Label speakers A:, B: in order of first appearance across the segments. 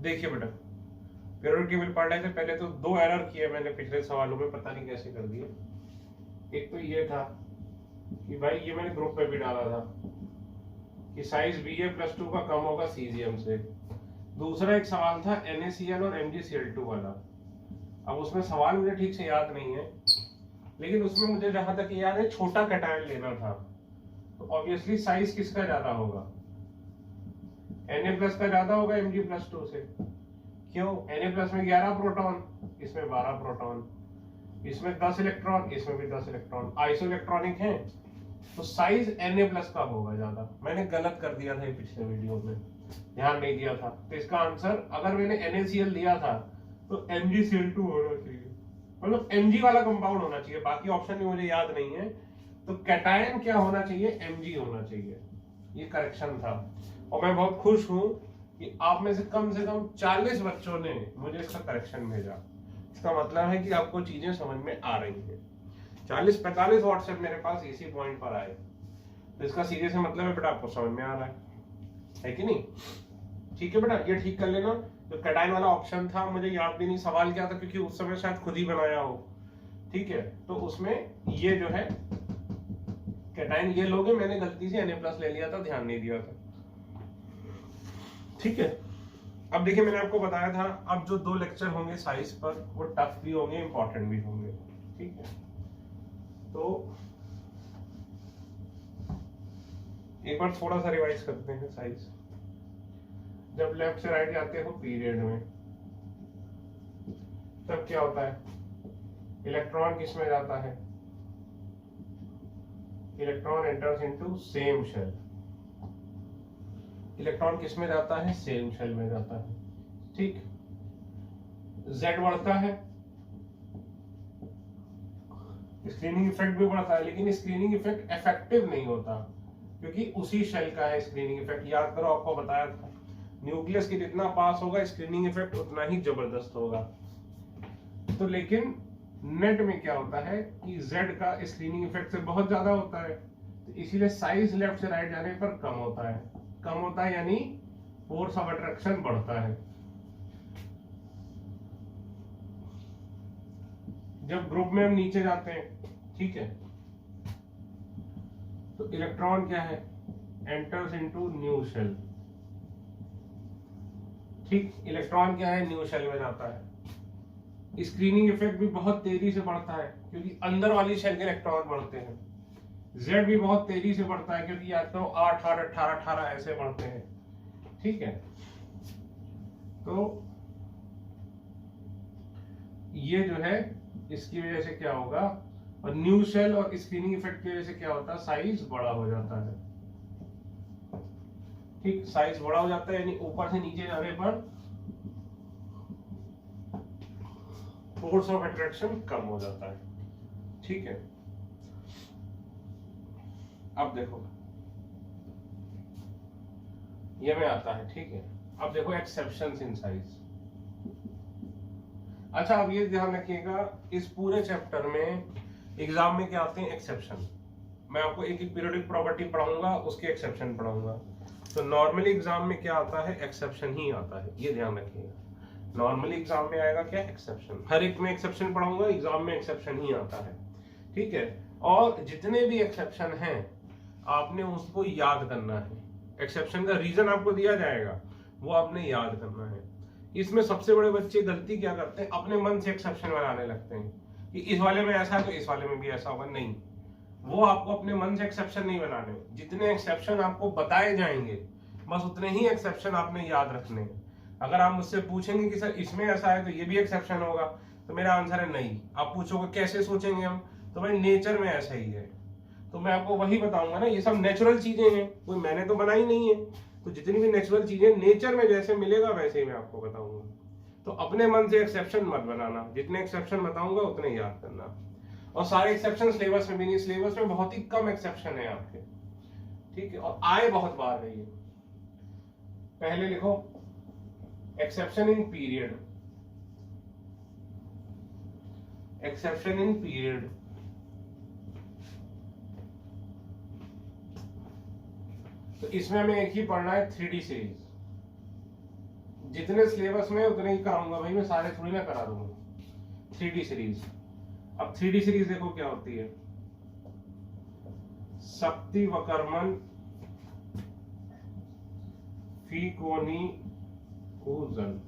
A: देखिए बेटा, periodic table पढ़ रहे थे पहले तो दो एरर किए मैंने पिछले सवालों में, पता नहीं कैसे कर दिए। एक तो ये था कि भाई ये मैंने ग्रुप पे भी डाला था कि साइज BA+2 का कम होगा सीजियम से। दूसरा एक सवाल था NaCl और MgCl2 वाला। अब उसमें सवाल मुझे ठीक से याद नहीं है, लेकिन उसमें मुझे जहां तक याद है छोटा कैटायन लेना था। तो ऑब्वियसली साइज किसका ज्यादा होगा, Na+ का ज्यादा होगा Mg+2 से। क्यों? Na+ में 11 प्रोटॉन, इसमें 12 प्रोटॉन, इसमें 10 इलेक्ट्रॉन, इसमें भी 10 इलेक्ट्रॉन, आइसो इलेक्ट्रॉनिक है, तो साइज Na+ का होगा ज्यादा। मैंने गलत कर दिया था ये पिछले वीडियो में, ध्यान नहीं दिया था। तो इसका आंसर अगर मैंने NaCl दिया था तो MgCl2 होना चाहिए, मतलब Mg वाला कंपाउंड होना चाहिए, बाकी ऑप्शन भी मुझे याद नहीं है। तो कैटायन क्या होना चाहिए, Mg होना चाहिए, ये करेक्शन था। और मैं बहुत खुश हूं कि आप में से कम 40 बच्चों ने मुझे इसका करेक्शन भेजा। इसका मतलब है कि आपको चीजें समझ में आ रही हैं। 40-45 व्हाट्सएप मेरे पास इसी पॉइंट पर आए, तो इसका सीधे से मतलब है बेटा आपको समझ में आ रहा है कि नहीं? ठीक है बेटा, ये ठीक कर लेना। जो कैटायन वाला ऑप्शन था मुझे याद भी नहीं सवाल क्या था, क्योंकि उस समय शायद खुद ही बनाया हो। ठीक है, तो उसमें ये जो है कैटायन ये लोगे, मैंने गलती से Na+ ले लिया था, ध्यान नहीं दिया था। ठीक है, अब देखिए मैंने आपको बताया था अब जो 2 लेक्चर होंगे साइज पर वो टफ भी होंगे, इंपॉर्टेंट भी होंगे। ठीक है, तो एक बार थोड़ा सा रिवाइज करते हैं साइज। जब लेफ्ट से राइट जाते हो पीरियड में, तब क्या होता है, इलेक्ट्रॉन किस में जाता है, electron enters into same shell. Electron किस में जाता है, सेम शेल में जाता है। ठीक, Z बढ़ता है, स्क्रीनिंग इफेक्ट भी बढ़ता है, लेकिन स्क्रीनिंग इफेक्ट इफेक्टिव नहीं होता क्योंकि उसी शेल का है स्क्रीनिंग इफेक्ट। याद करो, आपको बताया था न्यूक्लियस की जितना पास होगा स्क्रीनिंग इफेक्ट उतना ही जबरदस्त होगा। तो लेकिन नेट में क्या होता है कि Z का स्क्रीनिंग इफेक्ट से बहुत ज्यादा होता है, तो इसीलिए साइज लेफ्ट से राइट जाने पर कम होता है। कम होता है यानी फोर्स ऑफ अट्रैक्शन बढ़ता है। जब ग्रुप में हम नीचे जाते हैं, ठीक है, तो इलेक्ट्रॉन क्या है, एंटर्स इनटू न्यू शेल। ठीक, इलेक्ट्रॉन क्या है, न्यू शेल में जाता है। स्क्रीनिंग इफेक्ट भी बहुत तेजी से बढ़ता है क्योंकि अंदर वाली शेल के इलेक्ट्रॉन बढ़ते हैं। Z भी बहुत तेजी से बढ़ता है क्योंकि याद करो 8 8 18 18 ऐसे बढ़ते हैं। ठीक है, तो ये जो है इसकी वजह से क्या होगा, और न्यू शेल और स्क्रीनिंग इफेक्ट की वजह से क्या होता है, साइज बड़ा हो जाता है। ठीक, साइज बड़ा हो जाता है यानी ऊपर से नीचे जाने पर फोर्स ऑफ अट्रैक्शन कम हो जाता है। ठीक है, अब देखो ये में आता है। ठीक है, अब देखो एक्सेप्शंस इन साइज। अच्छा, अब ये ध्यान रखिएगा इस पूरे चैप्टर में एग्जाम में क्या आते हैं, एक्सेप्शन। मैं आपको एक एक पीरियोडिक प्रॉपर्टी पढ़ाऊंगा, उसके एक्सेप्शन पढ़ाऊंगा। तो नॉर्मली एग्जाम में क्या आता है, एक्सेप्शन ही आता है, ये ध्यान रखिएगा। नॉर्मली एग्जाम में आएगा क्या, एक्सेप्शन। हर एक में एक्सेप्शन पढ़ाऊंगा, एग्जाम में एक्सेप्शन ही आता है। ठीक है, और जितने भी एक्सेप्शन हैं आपने उसको याद करना है। एक्सेप्शन का रीजन आपको दिया जाएगा, वो आपने याद करना है। इसमें सबसे बड़े बच्चे गलती क्या करते हैं, अपने मन से एक्सेप्शन बनाने लगते हैं कि इस वाले में ऐसा है तो इस वाले में भी ऐसा होगा। नहीं, वो आपको अपने मन से एक्सेप्शन नहीं बनाने। जितने एक्सेप्शन आपको बताए जाएंगे बस उतने ही एक्सेप्शन आपने याद रखने हैं। अगर आप मुझसे पूछेंगे कि सर इसमें ऐसा है तो ये भी एक्सेप्शन होगा, तो मेरा आंसर है नहीं। आप पूछोगे कैसे सोचेंगे हम, तो भाई नेचर में ऐसा ही है। तो मैं आपको वही बताऊंगा ना, ये सब नेचुरल चीजें हैं, कोई मैंने तो बनाई नहीं है। तो जितनी भी नेचुरल चीजें नेचर में जैसे मिलेगा वैसे ही मैं आपको बताऊंगा। तो अपने मन से एक्सेप्शन मत बनाना, जितने एक्सेप्शन बताऊंगा उतने याद करना। और सारे एक्सेप्शन सिलेबस में भी नहीं, सिलेबस में बहुत ही कम एक्सेप्शन है आपके। ठीक है, और आए बहुत बार है ये। पहले लिखो exception in period, exception in period. तो इसमें हमें एक ही पढ़ना है 3D सीरीज। जितने सिलेबस में उतने ही कराऊंगा भाई, मैं सारे थोड़ी ना करा दूंगा। 3D सीरीज, अब 3D सीरीज देखो क्या होती है। शक्ति वक्रमन फी कोनी कूजन।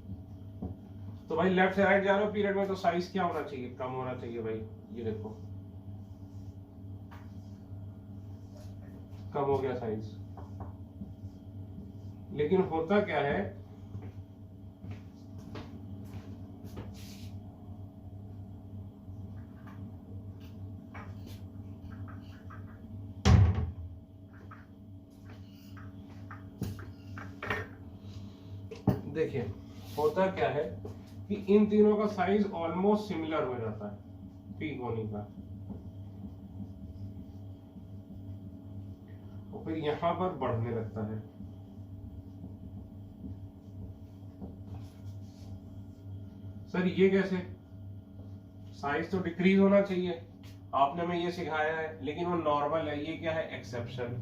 A: तो भाई लेफ्ट से राइट जा रहे हो पीरियड में, तो साइज क्या होना चाहिए, कम होना चाहिए भाई। ये देखो कम हो गया साइज, लेकिन होता क्या है, देखिए होता क्या है कि इन तीनों का साइज ऑलमोस्ट सिमिलर हो जाता है पी कोनी का, और फिर यहां पर बढ़ने लगता है। सर ये कैसे, साइज तो डिक्रीज होना चाहिए, आपने हमें ये सिखाया है, लेकिन वो नॉर्मल है, ये क्या है, एक्सेप्शन।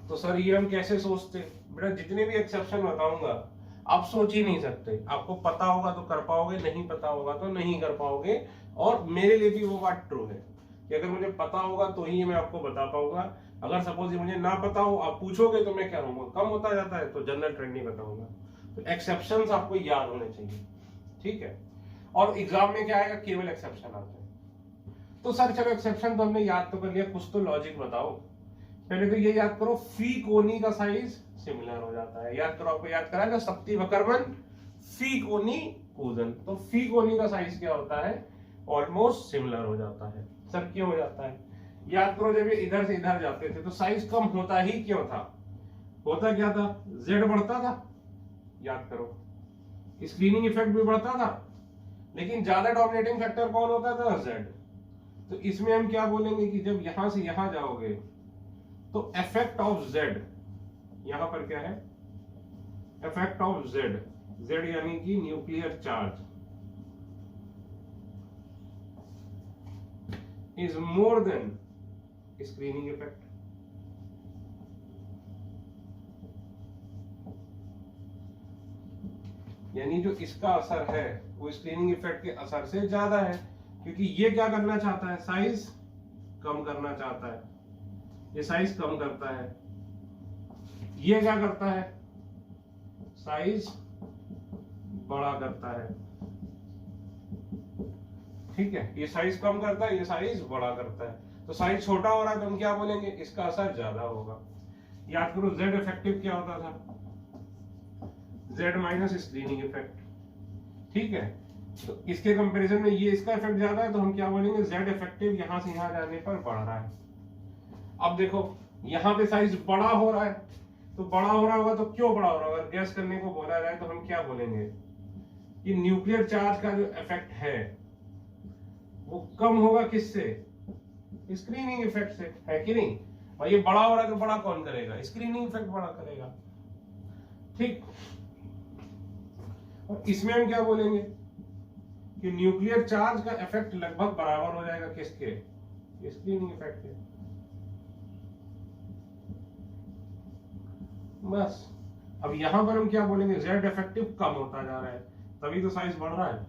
A: तो सर ये हम कैसे सोचते, बेटा जितने भी एक्सेप्शन बताऊंगा आप सोच ही नहीं सकते, आपको पता होगा तो कर पाओगे, नहीं पता होगा तो नहीं कर पाओगे। और मेरे लिए भी वो बात ट्रू है कि अगर मुझे पता होगा तो ही मैं आपको बता पाऊंगा, अगर सपोज मुझे ना पता हो आप पूछोगे तो मैं क्या कहूंगा, कम होता जाता है तो जनरल ट्रेंड नहीं बताऊंगा। तो एक्सेप्शंस आपको याद होने चाहिए, ठीक है। और एग्जाम में क्या आएगा, केवल एक्सेप्शन आते हैं। तो सर चलो एक्सेप्शन तो हमने याद तो कर लिया, कुछ तो लॉजिक बताओ। पहले तो ये याद करो, फी कोनी का साइज सिमिलर हो जाता है, याद करो, आपको याद कराया शक्ति वक्रमन फी कोनी कूजन। तो फी कोनी का साइज क्या होता है, ऑलमोस्ट सिमिलर हो जाता है। सब क्यों हो जाता है, याद करो, जब ये इधर से इधर जाते थे तो साइज कम होता ही क्यों था, होता क्या था, जेड बढ़ता था, याद करो, स्क्रीनिंग इफेक्ट भी बढ़ता था, लेकिन ज्यादा डोमिनेटिंग फैक्टर कौन होता था, जेड। तो इसमें हम क्या बोलेंगे कि जब यहां से यहां जाओगे तो इफेक्ट ऑफ जेड, यहां पर क्या है, इफेक्ट ऑफ जेड, जेड यानी कि nuclear charge, is more than screening effect. यानी जो इसका असर है वो स्क्रीनिंग इफेक्ट के असर से ज्यादा है, क्योंकि ये क्या करना चाहता है, साइज कम करना चाहता है, ये साइज कम करता है, ये क्या करता है, साइज बड़ा करता है, ठीक है, ये साइज कम करता है, ये साइज बड़ा करता है। तो साइज छोटा हो रहा है तो हम क्या बोलेंगे, इसका असर ज्यादा होगा। याद करो जेड इफेक्टिव क्या होता था, जेड माइनस स्क्रीनिंग इफेक्ट, ठीक है। तो इसके कंपैरिजन में ये इसका इफेक्ट ज्यादा है, तो हम क्या बोलेंगे, जेड इफेक्टिव यहां से यहां जाने पर बढ़ रहा है। अब देखो यहां पे साइज बड़ा हो रहा है, तो बड़ा हो रहा होगा तो क्यों बड़ा हो रहा होगा, गैस करने को बोला जाए तो हम क्या बोलेंगे कि न्यूक्लियर चार्ज का जो इफेक्ट है वो कम होगा किससे, स्क्रीनिंग इफेक्ट से, है कि नहीं। और ये बड़ा हो रहा है तो बड़ा कौन करेगा, स्क्रीनिंग इफेक्ट बड़ा करेगा, ठीक। और इसमें हम क्या बोलेंगे कि न्यूक्लियर चार्ज का इफेक्ट लगभग बराबर हो जाएगा किसके, स्क्रीनिंग इफेक्ट के। बस अब यहां पर हम क्या बोलेंगे, जेड इफेक्टिव कम होता जा रहा है, तभी तो साइज बढ़ रहा है,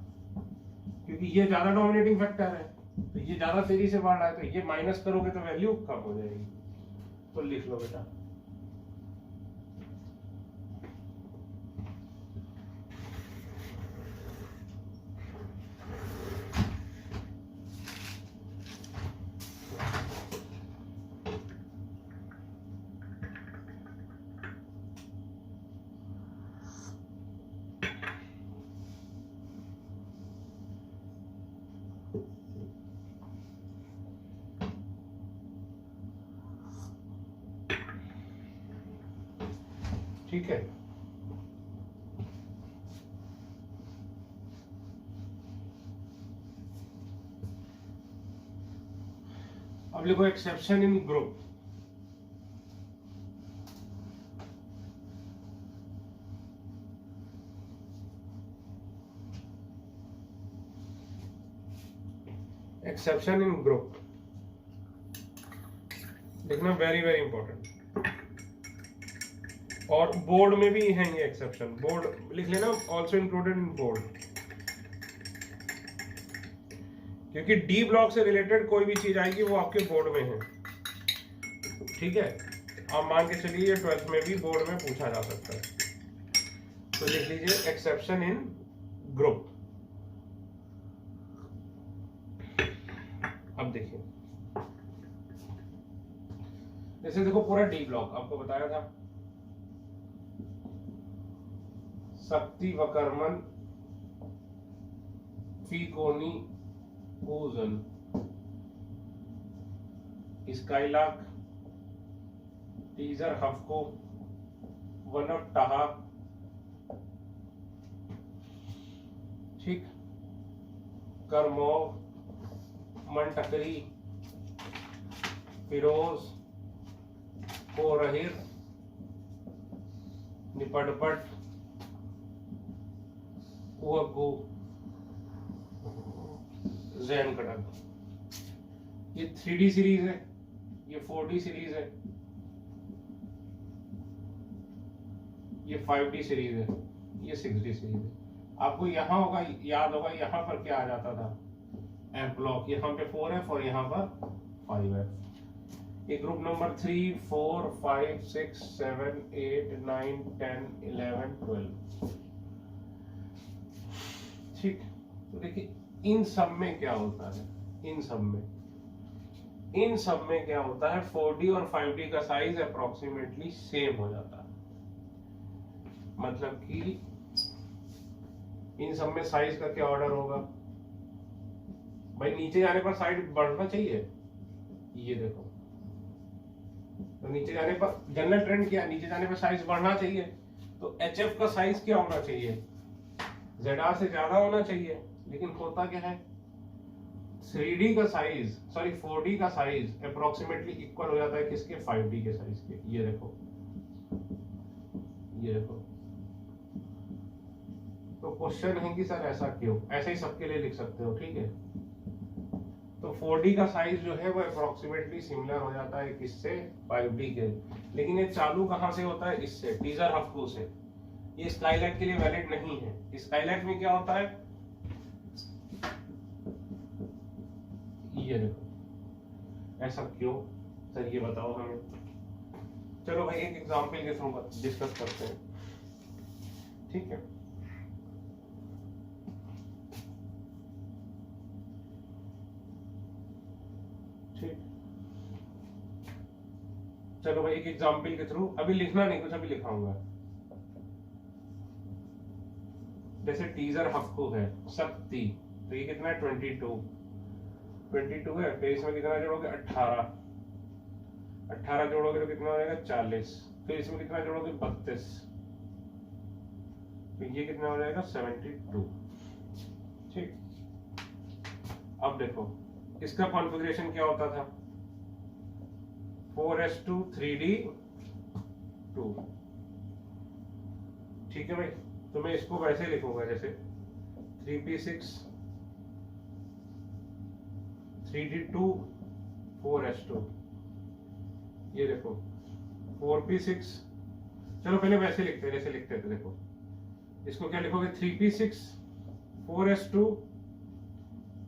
A: क्योंकि ये ज्यादा डोमिनेटिंग फैक्टर है, तो ये ज्यादा तेजी से बढ़ रहा है, तो ये माइनस करोगे तो वैल्यू कम हो जाएगी। तो लिख लो बेटा, ठीक है। अब लिखो exception in group. Exception in group लिखना वेरी वेरी इंपॉर्टेंट। और बोर्ड में भी है ये एक्सेप्शन, बोर्ड लिख लेना, ऑल्सो इंक्लूडेड इन बोर्ड, क्योंकि डी ब्लॉक से रिलेटेड कोई भी चीज आएगी वो आपके बोर्ड में है, ठीक है। आप मान के चलिए 12th में भी बोर्ड में पूछा जा सकता है, तो लिख लीजिए एक्सेप्शन इन ग्रुप। अब देखिए, जैसे देखो पूरा डी ब्लॉक आपको बताया था, शक्ति वकरमन फीकोनी ओजन स्काईलाक टीजर हफ्को वन ऑफ टाहा, ठीक, करमोव मंटकरी फिरोज कोरहिर निपटपट उगू जैन कड़क। ये 3D सीरीज है, ये 4D सीरीज है, ये 5D सीरीज है, ये 6D सीरीज है। आपको यहाँ होगा, याद होगा यहाँ पर क्या आ जाता था, एफ ब्लॉक, यहाँ पे 4F और यहाँ पर 5F। ये ग्रुप नंबर 3, 4, 5, 6, 7, 8, 9, 10, 11, 12, ठीक। तो देखिए इन सब में क्या होता है, इन सब में क्या होता है, 4D और 5D का साइज अप्रोक्सीमेटली सेम हो जाता है। मतलब कि इन सब में साइज का क्या ऑर्डर होगा भाई, नीचे जाने पर साइज बढ़ना चाहिए, ये देखो, तो नीचे जाने पर जनरल ट्रेंड क्या, नीचे जाने पर साइज बढ़ना चाहिए, तो HF का साइज क्या होना चाहिए, ZR से ज्यादा होना चाहिए। लेकिन होता क्या है, 3D का साइज, सॉरी 4D का साइज अप्रोक्सीमेटली इक्वल हो जाता है किसके, 5D के साइज के। ये देखो, ये देखो। तो क्वेश्चन है कि सर ऐसा क्यों, ऐसे ही सबके लिए लिख सकते हो, ठीक है। तो 4D का साइज जो है वो अप्रोक्सीमेटली सिमिलर हो जाता है किससे, 5D के। लेकिन ये चालू कहां से होता है, इससे, टीजर हफ्को से। ये स्काईलैक के लिए वैलिड नहीं है। स्काईलैक में क्या होता है, ये देखो, ऐसा क्यों सर, ये बताओ हमें। चलो भाई एक एग्जांपल के थ्रू डिस्कस करते हैं, ठीक है। ठीक, चलो भाई एक एग्जांपल के थ्रू, अभी लिखना नहीं कुछ, अभी लिखाऊंगा। जैसे टीजर हफ्को है, शक्ति, तो ये कितना है, 22 है, फिर इसमें कितना जोड़ोगे, 18 जोड़ोगे तो कितना हो जाएगा, 40, फिर इसमें कितना जोड़ोगे, 32, तो ये कितना हो जाएगा, 72, ठीक। अब देखो इसका कॉन्फ़िगरेशन क्या होता था, 4s2 3d2, ठीक है भाई। तो मैं इसको वैसे लिखूंगा जैसे 3p6 3d2 4s2, ये देखो 4p6, चलो पहले वैसे लिखते हैं, जैसे लिखते थे, देखो इसको क्या लिखोगे, 3p6 4s2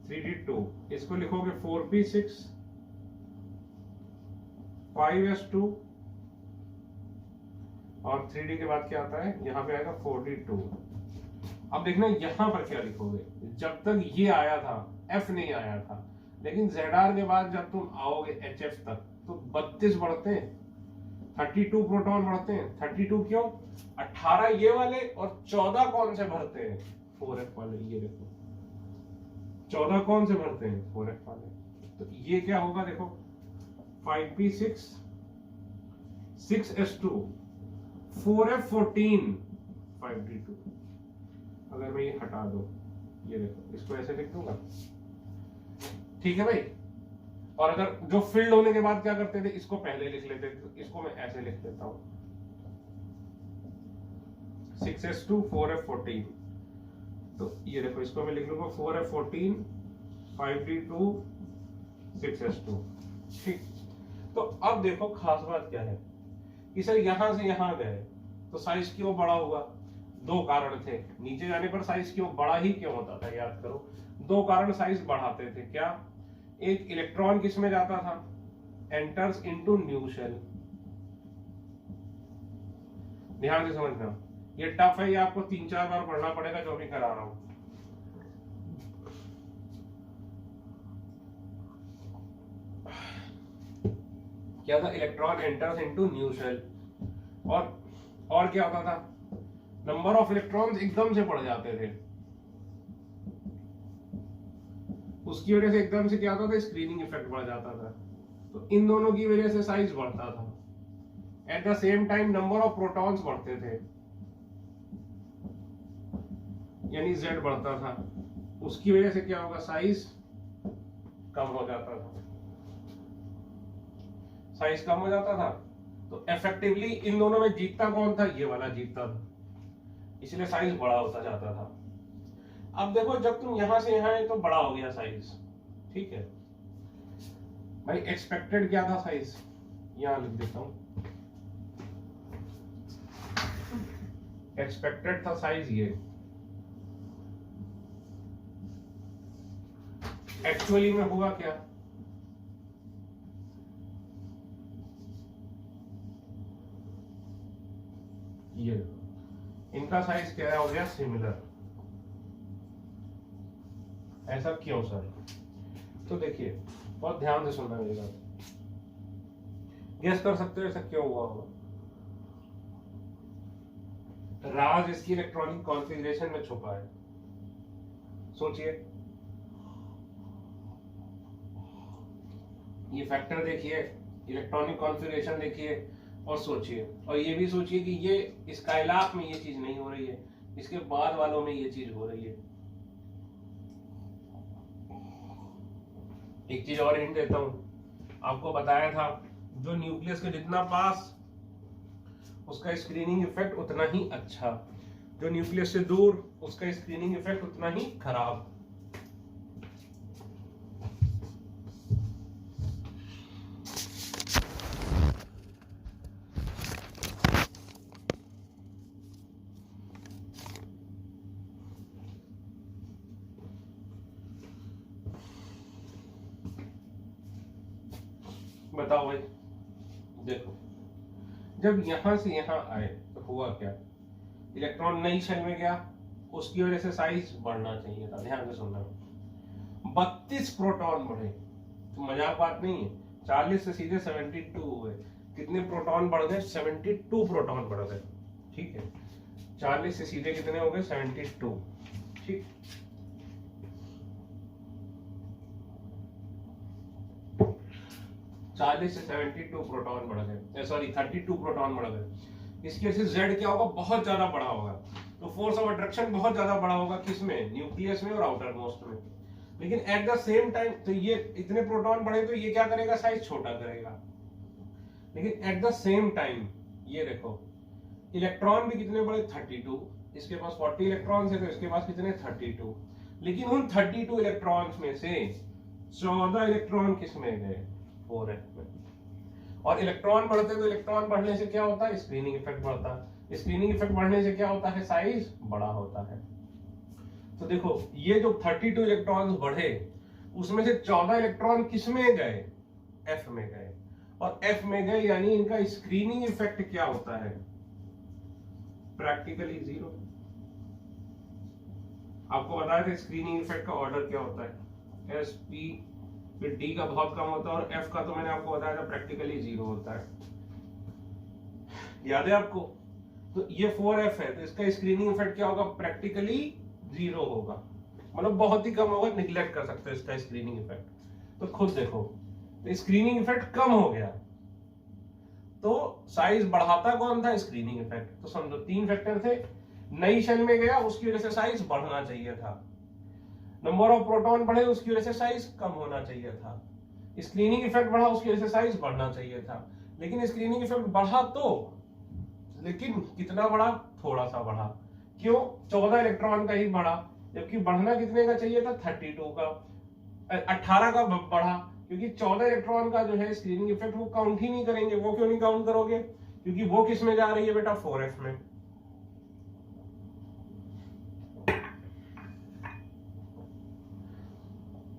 A: 3d2, इसको लिखोगे 4p6 5s2, और 3D के बाद क्या आता है, यहाँ पे आएगा 4d2। अब देखना यहाँ पर क्या लिखोगे, जब तक ये आया था F नहीं आया था, लेकिन ZR के बाद जब तुम आओगे HF तक तो 32 बढ़ते हैं, 32 प्रोटॉन बढ़ते हैं। 32 क्यों, 18 ये वाले और 14 कौन से भरते हैं, 4F वाले, ये देखो 14 कौन से भरते हैं, 4F वाले। तो ये क्या होगा, देखो 5p6 6s2 4f14 5d2। अगर मैं ये हटा दो, ये देखो इसको ऐसे लिख दूंगा, ठीक है भाई। और अगर जो फिल्ड होने के बाद क्या करते थे, इसको पहले लिख लेते थे, तो इसको मैं ऐसे लिख देता हूं 6s2 4f14। तो ये देखो इसको मैं लिख लूंगा 4f14 5d2 6s2, ठीक। तो अब देखो खास बात क्या है कि सर यहां से यहां गए तो साइज क्यों बड़ा हुआ? दो कारण थे। नीचे जाने पर साइज क्यों बड़ा ही क्यों होता था? याद करो, दो कारण साइज बढ़ाते थे। क्या? एक, इलेक्ट्रॉन किस में जाता था? Enters into new shell. ध्यान से समझना, ये टफ है, ये आपको 3-4 बार पढ़ना पड़ेगा जो भी करा रहा हूं। क्या था? Electron enters into new shell. और क्या होता था? नंबर ऑफ इलेक्ट्रॉन्स एकदम से बढ़ जाते थे। उसकी वजह से एकदम से क्या होता था? स्क्रीनिंग इफेक्ट बढ़ जाता था। तो इन दोनों की वजह से साइज बढ़ता था। At the same time number of protons बढ़ते थे, यानी Z बढ़ता था। उसकी वजह से क्या होगा? साइज कम हो जाता था। साइज कम हो जाता था तो इफेक्टिवली इन दोनों में जीतता कौन था? ये वाला जीतता था, इसलिए साइज बड़ा होता जाता था। अब देखो, जब तुम यहां से यहां आए तो बड़ा हो गया साइज, ठीक है भाई। एक्सपेक्टेड क्या था साइज? यहां लिख देता हूं, एक्सपेक्टेड था साइज ये। एक्चुअली में हुआ क्या? ये इनका साइज क्या हो गया? सिमिलर। ऐसा क्यों सर? तो देखिए, बहुत ध्यान से सुनना मेरी बात। गेस कर सकते हो ऐसा क्यों हुआ होगा? राज इसकी इलेक्ट्रॉनिक कॉन्फ़िगरेशन में छुपा है। सोचिए, ये फैक्टर देखिए, इलेक्ट्रॉनिक कॉन्फ़िगरेशन देखिए और सोचिए, और ये भी सोचिए कि ये स्काईलार्क में ये चीज नहीं हो रही है, इसके बाद वालों में ये चीज हो रही है। एक चीज और हिंट देता हूं, आपको बताया था जो न्यूक्लियस के जितना पास उसका स्क्रीनिंग इफेक्ट उतना ही अच्छा, जो न्यूक्लियस से दूर उसका स्क्रीनिंग इफेक्ट उतना ही खराब। बताओ भाई, देखो जब यहां से यहां आए तो हुआ क्या? इलेक्ट्रॉन नई शेल में गया, उसकी वजह से साइज बढ़ना चाहिए था। ध्यान से सुनना, 32 प्रोटॉन बढ़े, तो मजाक बात नहीं है। 40 से सीधे 72 हुए। कितने प्रोटॉन बढ़ गए? 72 प्रोटॉन बढ़ गए, ठीक है। 40 से सीधे कितने हो गए? 72, ठीक। से 72 प्रोटॉन बढ़ गए, सॉरी 32 प्रोटॉन बढ़ गए। इसकी वजह से Z क्या होगा? बहुत ज्यादा बड़ा होगा। तो फोर्स ऑफ अट्रैक्शन बहुत ज्यादा बड़ा होगा, किसमें? न्यूक्लियस में और आउटर मोस्ट में। लेकिन एट द सेम टाइम, तो ये इतने प्रोटॉन बढ़े तो ये क्या करेगा? साइज छोटा करेगा। लेकिन एट द सेम टाइम ये देखो, इलेक्ट्रॉन भी कितने बड़े? 32। इसके पास 40 इलेक्ट्रॉन्स है तो इसके पास कितने? 32। लेकिन उन 32 इलेक्ट्रॉन्स में से 14 इलेक्ट्रॉन किस में गए? 4f में। और इलेक्ट्रॉन बढ़ते तो इलेक्ट्रॉन बढ़ने से क्या होता है? स्क्रीनिंग इफेक्ट बढ़ता है। स्क्रीनिंग इफेक्ट बढ़ने से क्या होता है? साइज बड़ा होता है। तो देखो, ये जो 32 इलेक्ट्रॉन्स बढ़े उसमें से 14 इलेक्ट्रॉन किस में गए? f में गए। और f में गए यानी इनका स्क्रीनिंग इफेक्ट क्या होता है? प्रैक्टिकली 0। आपको बताया था स्क्रीनिंग इफेक्ट का ऑर्डर क्या होता है? s p, फिर D का बहुत कम होता है, और F का तो मैंने आपको बताया था प्रैक्टिकली 0 होता है। याद है आपको? तो ये 4f है तो इसका स्क्रीनिंग इफेक्ट क्या होगा? प्रैक्टिकली 0 होगा, मतलब बहुत ही कम होगा। निगलेक्ट कर सकते हो इसका स्क्रीनिंग इफेक्ट। तो खुद देखो, तो स्क्रीनिंग इफेक्ट कम हो गया तो साइज बढ़ाता कौन था? Screening effect. तो समझो 3 फैक्टर थे। नई शेल में गया, उसकी वजह से साइज बढ़ना चाहिए था। नंबर ऑफ प्रोटॉन बढ़े, उसकी वजह से साइज कम होना चाहिए था। स्क्रीनिंग इफेक्ट बढ़ा, उसकी वजह से साइज बढ़ना चाहिए था। लेकिन स्क्रीनिंग इफेक्ट बढ़ा तो, लेकिन कितना बढ़ा? थोड़ा सा बढ़ा। क्यों? 14 इलेक्ट्रॉन का ही बढ़ा, जबकि बढ़ना कितने का चाहिए था? 32 का। 18 का बढ़ा, क्योंकि 14 इलेक्ट्रॉन का जो है स्क्रीनिंग इफेक्ट वो काउंट ही नहीं करेंगे। वो क्यों नहीं काउंट करोगे? क्योंकि वो किस में जा रही है बेटा? 4f में।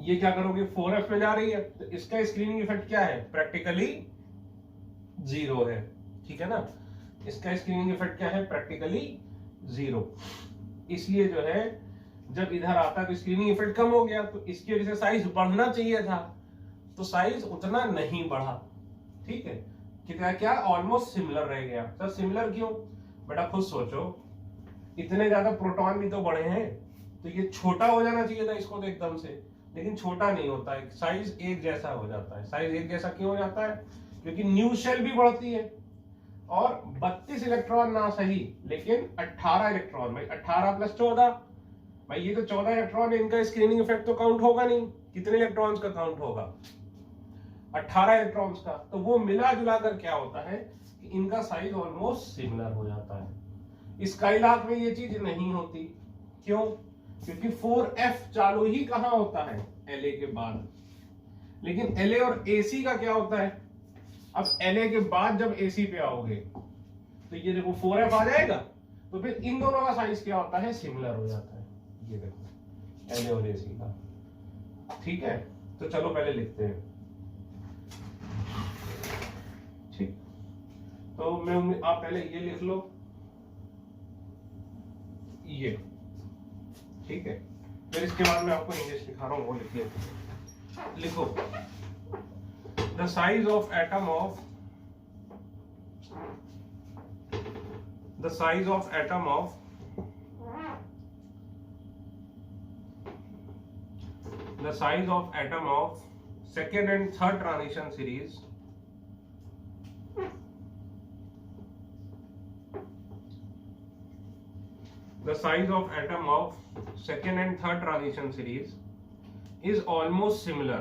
A: ये क्या करोगे 4f में जा रही है, तो इसका स्क्रीनिंग इफेक्ट क्या है, प्रैक्टिकली 0 है, ठीक है ना। इसका स्क्रीनिंग इफेक्ट क्या है, प्रैक्टिकली 0। इसलिए जो है जब इधर आता है तो स्क्रीनिंग इफेक्ट कम हो गया, तो इसकी वजह से साइज बढ़ना चाहिए था, तो साइज उतना नहीं बढ़ा, ठीक है। कितना क्या, ऑलमोस्ट सिमिलर रह गया। सर सिमिलर क्यों, बेटा खुद सोचो, इतने ज्यादा प्रोटॉन भी तो बढ़े हैं, तो ये छोटा हो जाना चाहिए था इसको तो एकदम से, लेकिन छोटा नहीं होता है, साइज एक जैसा हो जाता है। साइज एक जैसा क्यों हो जाता है, क्योंकि न्यू शेल भी बढ़ती है, और 32 इलेक्ट्रॉन ना सही लेकिन 18 इलेक्ट्रॉन, भाई 18 + 14, भाई ये तो 14 इलेक्ट्रॉन है, इनका स्क्रीनिंग इफेक्ट तो काउंट होगा नहीं, कितने इलेक्ट्रॉन्स का काउंट होगा, 18 इलेक्ट्रॉन्स का। तो वो मिला जुला कर क्या होता है कि इनका साइज ऑलमोस्ट सिमिलर हो जाता है। स्काईलार्क में ये चीज नहीं होती, क्यों, क्योंकि 4f चालू ही कहां होता है, La के बाद। लेकिन La और AC का क्या होता है, अब La के बाद जब AC पे आओगे तो ये देखो 4f आ जाएगा, तो फिर इन दोनों का साइज क्या होता है, सिमिलर हो जाता है। ये देखो La और AC का, ठीक है। तो चलो पहले लिखते हैं, ठीक। तो मैं आप पहले ये लिख लो, ये, ठीक है। फिर इसके बाद मैं आपको इंग्लिश लिखा रहा हूं, वो लिख लेते। लिखो, the size of atom of the size of atom of second and third transition series is almost similar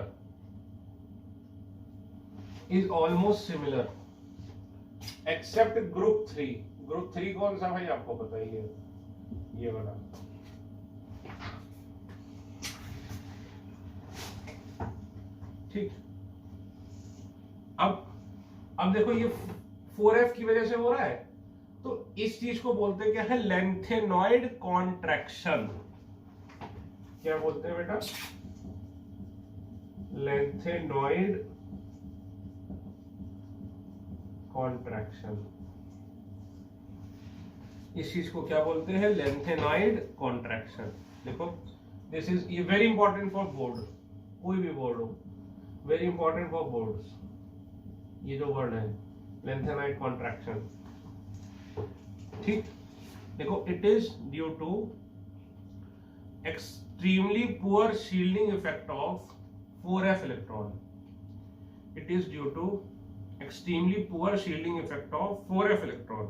A: except group 3। Group 3 कौन सा भाई, आपको पता ही है, ये वाला। ठीक, अब देखो ये 4f की वजह से हो रहा है, तो इस चीज को बोलते क्या है, लेंथेनॉइड कॉन्ट्रैक्शन। क्या बोलते हैं बेटा, लेंथेनॉइड कॉन्ट्रैक्शन। इस चीज को क्या बोलते हैं, लेंथेनॉइड कॉन्ट्रैक्शन। देखो दिस इज ये वेरी इंपॉर्टेंट फॉर बोर्ड, कोई भी बोर्ड हो, वेरी इंपॉर्टेंट फॉर बोर्ड्स, ये जो वर्ड है लेंथेनॉइड कॉन्ट्रैक्शन, ठीक। देखो it is due to extremely poor shielding effect of 4f electron. It is due to extremely poor shielding effect of 4f electron.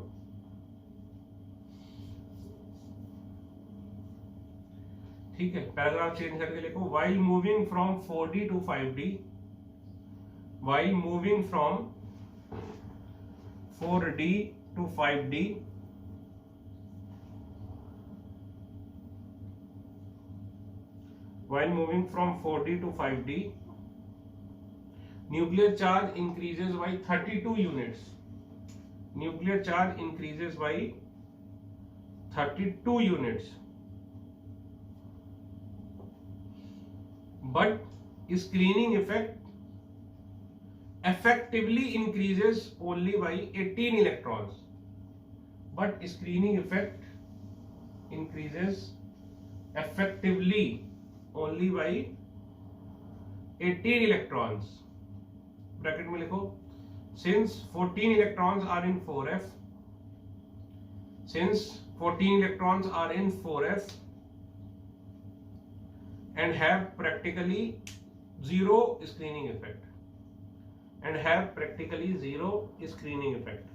A: ठीक है, पैराग्राफ चेंज करके लिखो, while moving from 4d to 5d, while moving from 4d to 5d, while moving from 4d to 5d, nuclear charge increases by 32 units. Nuclear charge increases by 32 units. But screening effect effectively increases only by 18 electrons. But screening effect increases effectively only by 18 electrons. Bracket में लिखो, since 14 electrons are in 4f, since 14 electrons are in 4f and have practically zero screening effect, and have practically zero screening effect,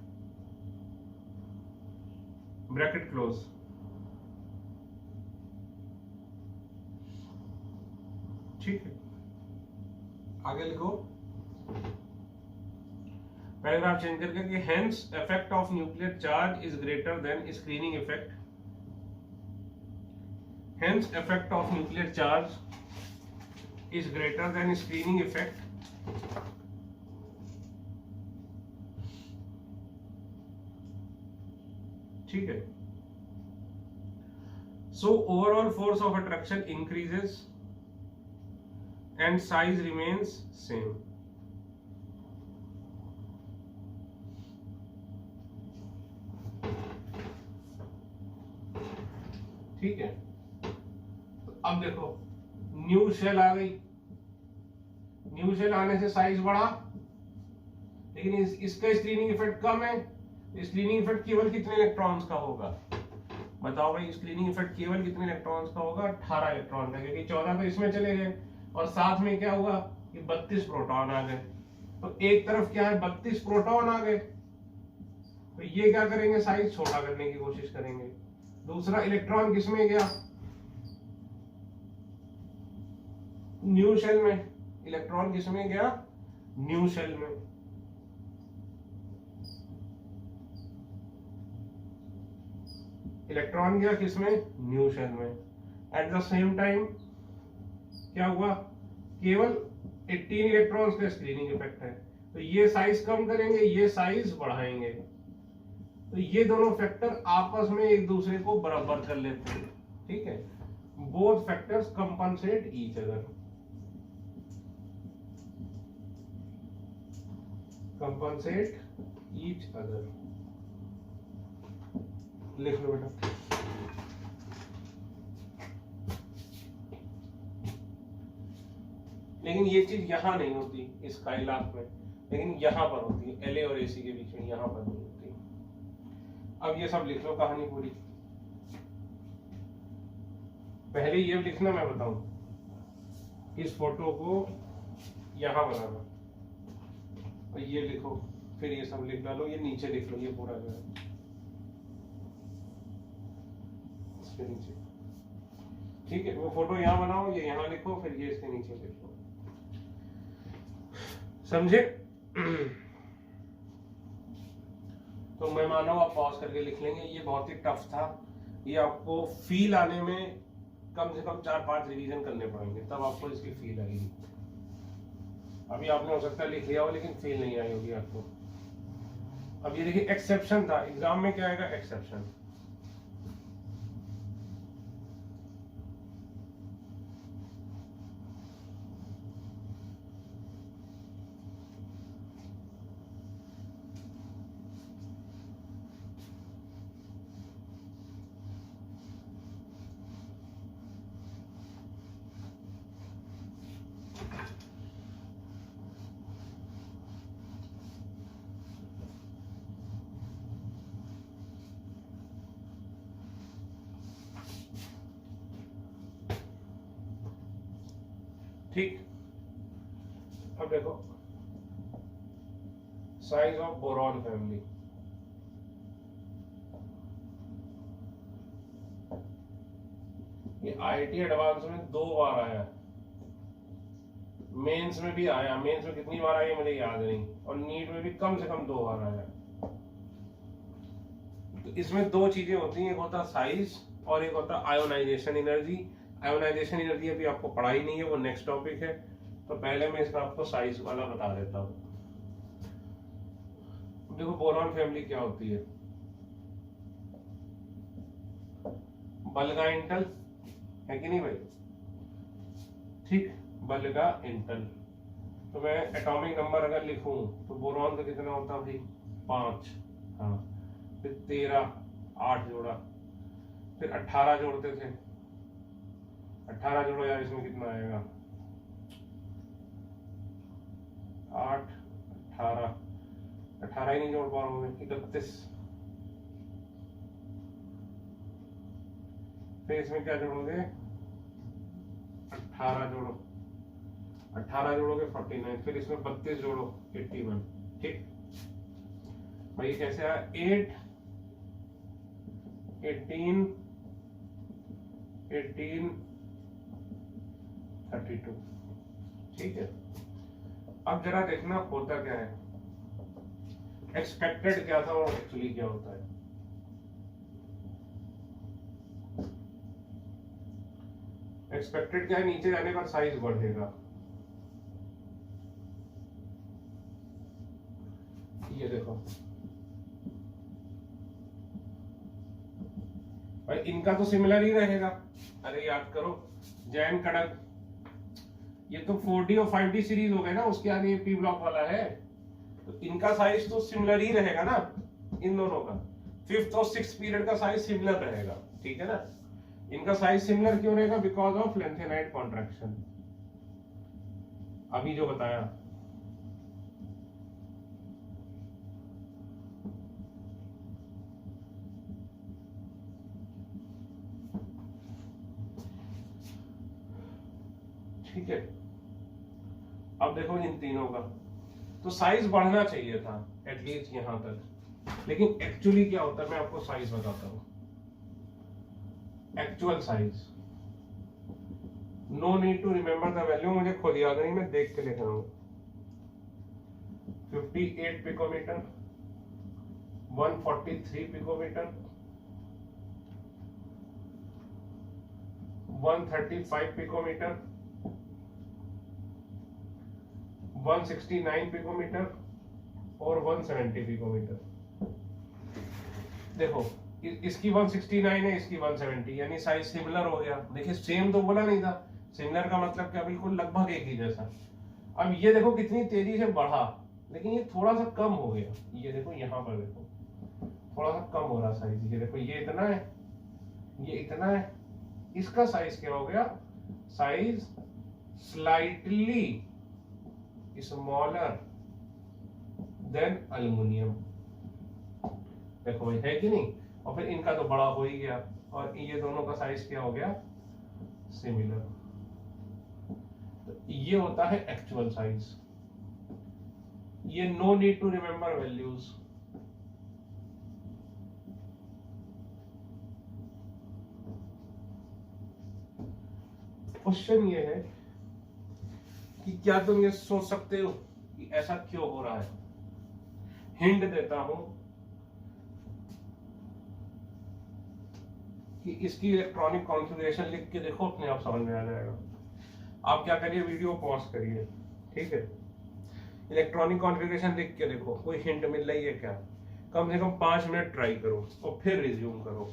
A: bracket close। ठीक है, आगे लिखो, paragraph change करके कि hence effect of nuclear charge is greater than screening effect, hence effect of nuclear charge is greater than screening effect, ठीक है। So overall force of attraction increases and size remains same. ठीक है, तो अब देखो new shell आ गई, new shell आने से साइज बढ़ा, लेकिन इसका स्क्रीनिंग इफेक्ट कम है। स्क्रीनिंग इफेक्ट केवल कितने इलेक्ट्रॉन्स का होगा, बताओ भाई, स्क्रीनिंग इफेक्ट केवल कितने इलेक्ट्रॉन्स का होगा, 18 इलेक्ट्रॉन का, क्योंकि 14 तो इसमें चले गए और साथ में क्या हुआ कि 32 प्रोटॉन आ गए। तो एक तरफ क्या है, 32 प्रोटॉन आ गए, तो ये क्या करेंगे, साइज छोटा करने की कोशिश करेंगे। दूसरा इलेक्ट्रॉन किसमें गया, न्यू शेल में, इलेक्ट्रॉन किसमें गया, न्यू शेल में। इलेक्ट्रॉन गया किसमें, न्यू शेल में। एट द सेम टाइम क्या हुआ, केवल 18 इलेक्ट्रॉन्स का स्क्रीनिंग इफेक्ट है, तो ये साइज कम करेंगे, ये साइज बढ़ाएंगे, तो ये दोनों फैक्टर आपस में एक दूसरे को बराबर कर लेते हैं। ठीक है, both factors compensate each other, compensate each other. लिख लो बेटा। लेकिन ये चीज यहां नहीं होती इस स्काईलार्क में, लेकिन यहां पर होती है, LA और AC के बीच में, यहां पर नहीं होती। अब ये सब लिख लो कहानी पूरी, पहले ये लिखना, मैं बताऊं, इस फोटो को यहां बनाना और ये लिखो, फिर ये सब लिख डालो, ये नीचे लिख लो, ये पूरा जो है इसके नीचे। ठीक है, वो फोटो यहाँ बनाओ, ये यहाँ लिखो, फिर ये इसके नीचे लिखो, समझे? तो मैं मानो आप पॉज करके लिख लेंगे। ये बहुत ही टफ था, ये आपको फील आने में कम से कम 4-5 रिवीजन करने पड़ेंगे, तब आपको इसकी फील आएगी। अभी आपने हो सकता है लिख लिया हो, लेकिन फील नहीं आई होगी आपको। अब ये देखिए, एक्सेप्शन था, एग्जाम में क्या आएगा, एक्सेप्शन। ठीक, अब देखो साइज ऑफ बोरॉन फैमिली। ये IIT एडवांस में 2 बार आया, मेंस में भी आया, मेंस में कितनी बार आया मुझे याद नहीं, और नीट में भी कम से कम 2 बार आया। तो इसमें 2 चीजें होती हैं, एक होता साइज और एक होता आयोनाइजेशन एनर्जी। आयोनाइजेशन एनर्जी अभी आपको पढ़ाई नहीं है, वो नेक्स्ट टॉपिक है, तो पहले मैं इसका आपको साइज वाला बता देता हूँ। देखो बोरॉन फैमिली क्या होती है, बल्गा इंटल है कि नहीं भाई, ठीक, बल्गा इंटल। तो मैं एटॉमिक नंबर अगर लिखूं तो बोरॉन का कितना होता है भाई, 5, हाँ, फिर 13, 8 जोड़ा, फिर 18 जोड़ते थे, 18 जोड़ो यार, इसमें कितना आएगा, 8, 18, 18 ही नहीं जोड़ पा रहा हूँ मैं, 31। फिर इसमें क्या जोड़ोगे, 18 जोड़ो, 18 जोड़ोगे 49, फिर इसमें 32 जोड़ो 81। ठीक भाई, कैसे आया, 8, 18, 18, 32। ठीक है, अब जरा देखना होता क्या है, एक्सपेक्टेड क्या था और एक्चुअली क्या होता है। एक्सपेक्टेड क्या है, नीचे जाने पर साइज बढ़ेगा, ये देखो भाई, इनका तो सिमिलर ही रहेगा। अरे याद करो, जैन कड़क, ये तो 4D और 5D सीरीज हो गए ना, उसके आगे पी ब्लॉक वाला है, तो इनका साइज तो सिमिलर ही रहेगा ना इन दोनों का। 5th और 6th पीरियड का साइज सिमिलर रहेगा, ठीक है ना। इनका साइज सिमिलर क्यों रहेगा? बिकॉज ऑफ लेंथेनाइड कॉन्ट्रैक्शन, अभी जो बताया। ठीक है, अब देखो इन तीनों का तो साइज बढ़ना चाहिए था एटलीस्ट यहां तक, लेकिन एक्चुअली क्या होता है मैं आपको साइज बताता हूं। Actual size, no need to remember the value, मुझे खुद याद नहीं, मैं देख के लिख रहा हूं। 58 पिकोमीटर, 143 पिकोमीटर, 135 पिकोमीटर, 169 पिकोमीटर और 170 पिकोमीटर। देखो इसकी 169 है, इसकी 170, यानी साइज सिमिलर हो गया। देखिए सेम तो बोला नहीं था, सिमिलर का मतलब क्या, बिल्कुल लगभग एक ही जैसा। अब ये देखो कितनी तेजी से बढ़ा, लेकिन ये थोड़ा सा कम हो गया। ये देखो यहाँ पर देखो थोड़ा सा कम हो रहा साइज। ये देखो ये इतना है, ये इतना है, इसका साइज क्या हो गया? Size slightly smaller than aluminium. देखो भाई है कि नहीं? और फिर इनका तो बड़ा हो ही गया, और ये दोनों का साइज क्या हो गया? सिमिलर। तो ये होता है एक्चुअल साइज। ये no need to remember values. Question ये है कि क्या तुम ये सोच सकते हो कि ऐसा क्यों हो रहा है? हिंट देता हूं कि इसकी इलेक्ट्रॉनिक कॉन्फ़िगरेशन लिख के देखो, अपने आप समझ में आ जाएगा। आप क्या करिए, वीडियो पॉज करिए, ठीक है, इलेक्ट्रॉनिक कॉन्फ़िगरेशन लिख के देखो, कोई हिंट मिल रही है क्या? कम से कम 5 मिनट ट्राई करो और फिर रिज्यूम करो,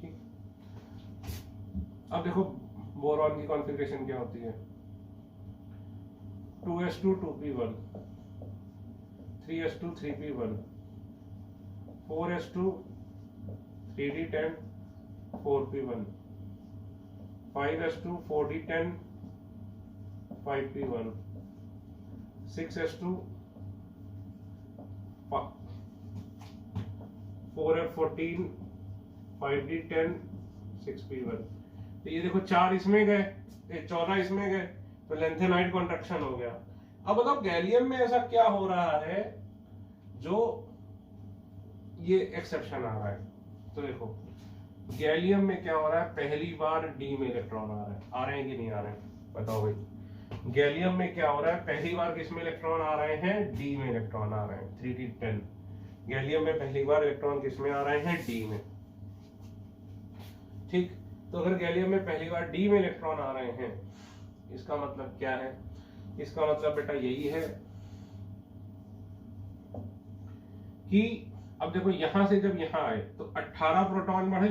A: ठीक। अब देखो बोरॉन की कॉन्फ़िगरेशन क्या होती है? 2s2 2p1, 3s2 3p1, 4s2 3d10 4p1, 5s2 4d10 5p1, 6s2 4f14 5d10 6p1। तो ये देखो 4 इसमें गए, 14 इसमें गए, तो लेंथेनाइड कॉन्ट्रैक्शन हो गया। अब बताओ गैलियम में ऐसा क्या हो रहा है जो ये एक्सेप्शन आ रहा है? तो देखो गैलियम में क्या हो रहा है, पहली बार डी में इलेक्ट्रॉन आ रहे हैं कि नहीं आ रहे हैं? बताओ भाई, गैलियम में क्या हो रहा है, पहली बार किस में इलेक्ट्रॉन आ रहे हैं? डी में इलेक्ट्रॉन आ रहे हैं, 3d10। गैलियम में पहली बार इलेक्ट्रॉन किस में आ रहे हैं? डी में, ठीक। तो अगर गैलियम में पहली बार डी में इलेक्ट्रॉन आ रहे हैं, इसका मतलब क्या है? इसका मतलब बेटा यही है कि अब देखो यहां से जब यहां आए तो 18 प्रोटॉन बढ़े,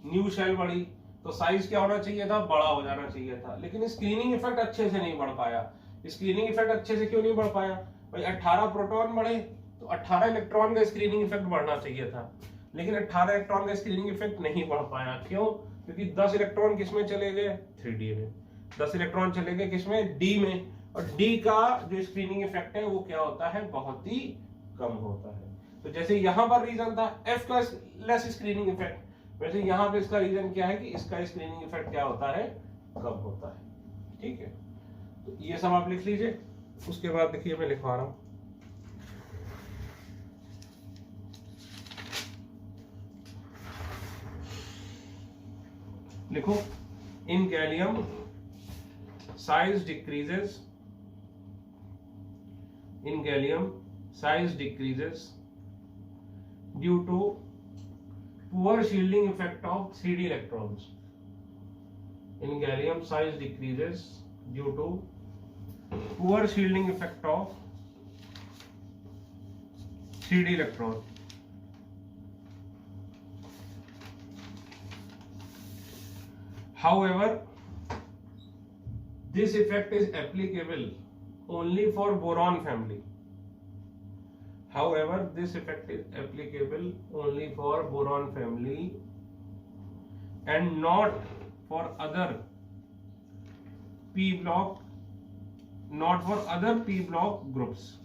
A: न्यू शेल बढ़ी, तो साइज क्या होना चाहिए था? बड़ा हो जाना चाहिए था। लेकिन स्क्रीनिंग इफेक्ट अच्छे से नहीं बढ़ पाया। स्क्रीनिंग इफेक्ट अच्छे से क्यों नहीं बढ़ पाया भाई? 18 प्रोटॉन बढ़े तो 18 इलेक्ट्रॉन का स्क्रीनिंग इफेक्ट बढ़ना चाहिए था, लेकिन 18 इलेक्ट्रॉन का स्क्रीनिंग इफेक्ट नहीं बढ़ पाया। क्यों? क्योंकि 10 इलेक्ट्रॉन किसमें चले गए? 3D में। 10 इलेक्ट्रॉन चले गए किसमें? डी में। और डी का जो स्क्रीनिंग इफेक्ट है वो क्या होता है? बहुत ही कम होता है। तो जैसे यहां पर रीजन था एफ का लेस स्क्रीनिंग इफेक्ट, वैसे यहां पे इसका रीजन क्या है कि इसका स्क्रीनिंग इफेक्ट क्या होता है? कम होता है, ठीक है। तो ये सब आप लिख लीजिए। उसके बाद देखिए मैं लिखवा रहा हूं, लिखो in gallium size decreases, in gallium size decreases due to poor shielding effect of 3d electrons. In gallium size decreases due to poor shielding effect of 3d electron. However, This effect is applicable only for boron family. However, this effect is applicable only for boron family and not for other p block, not for other p block groups,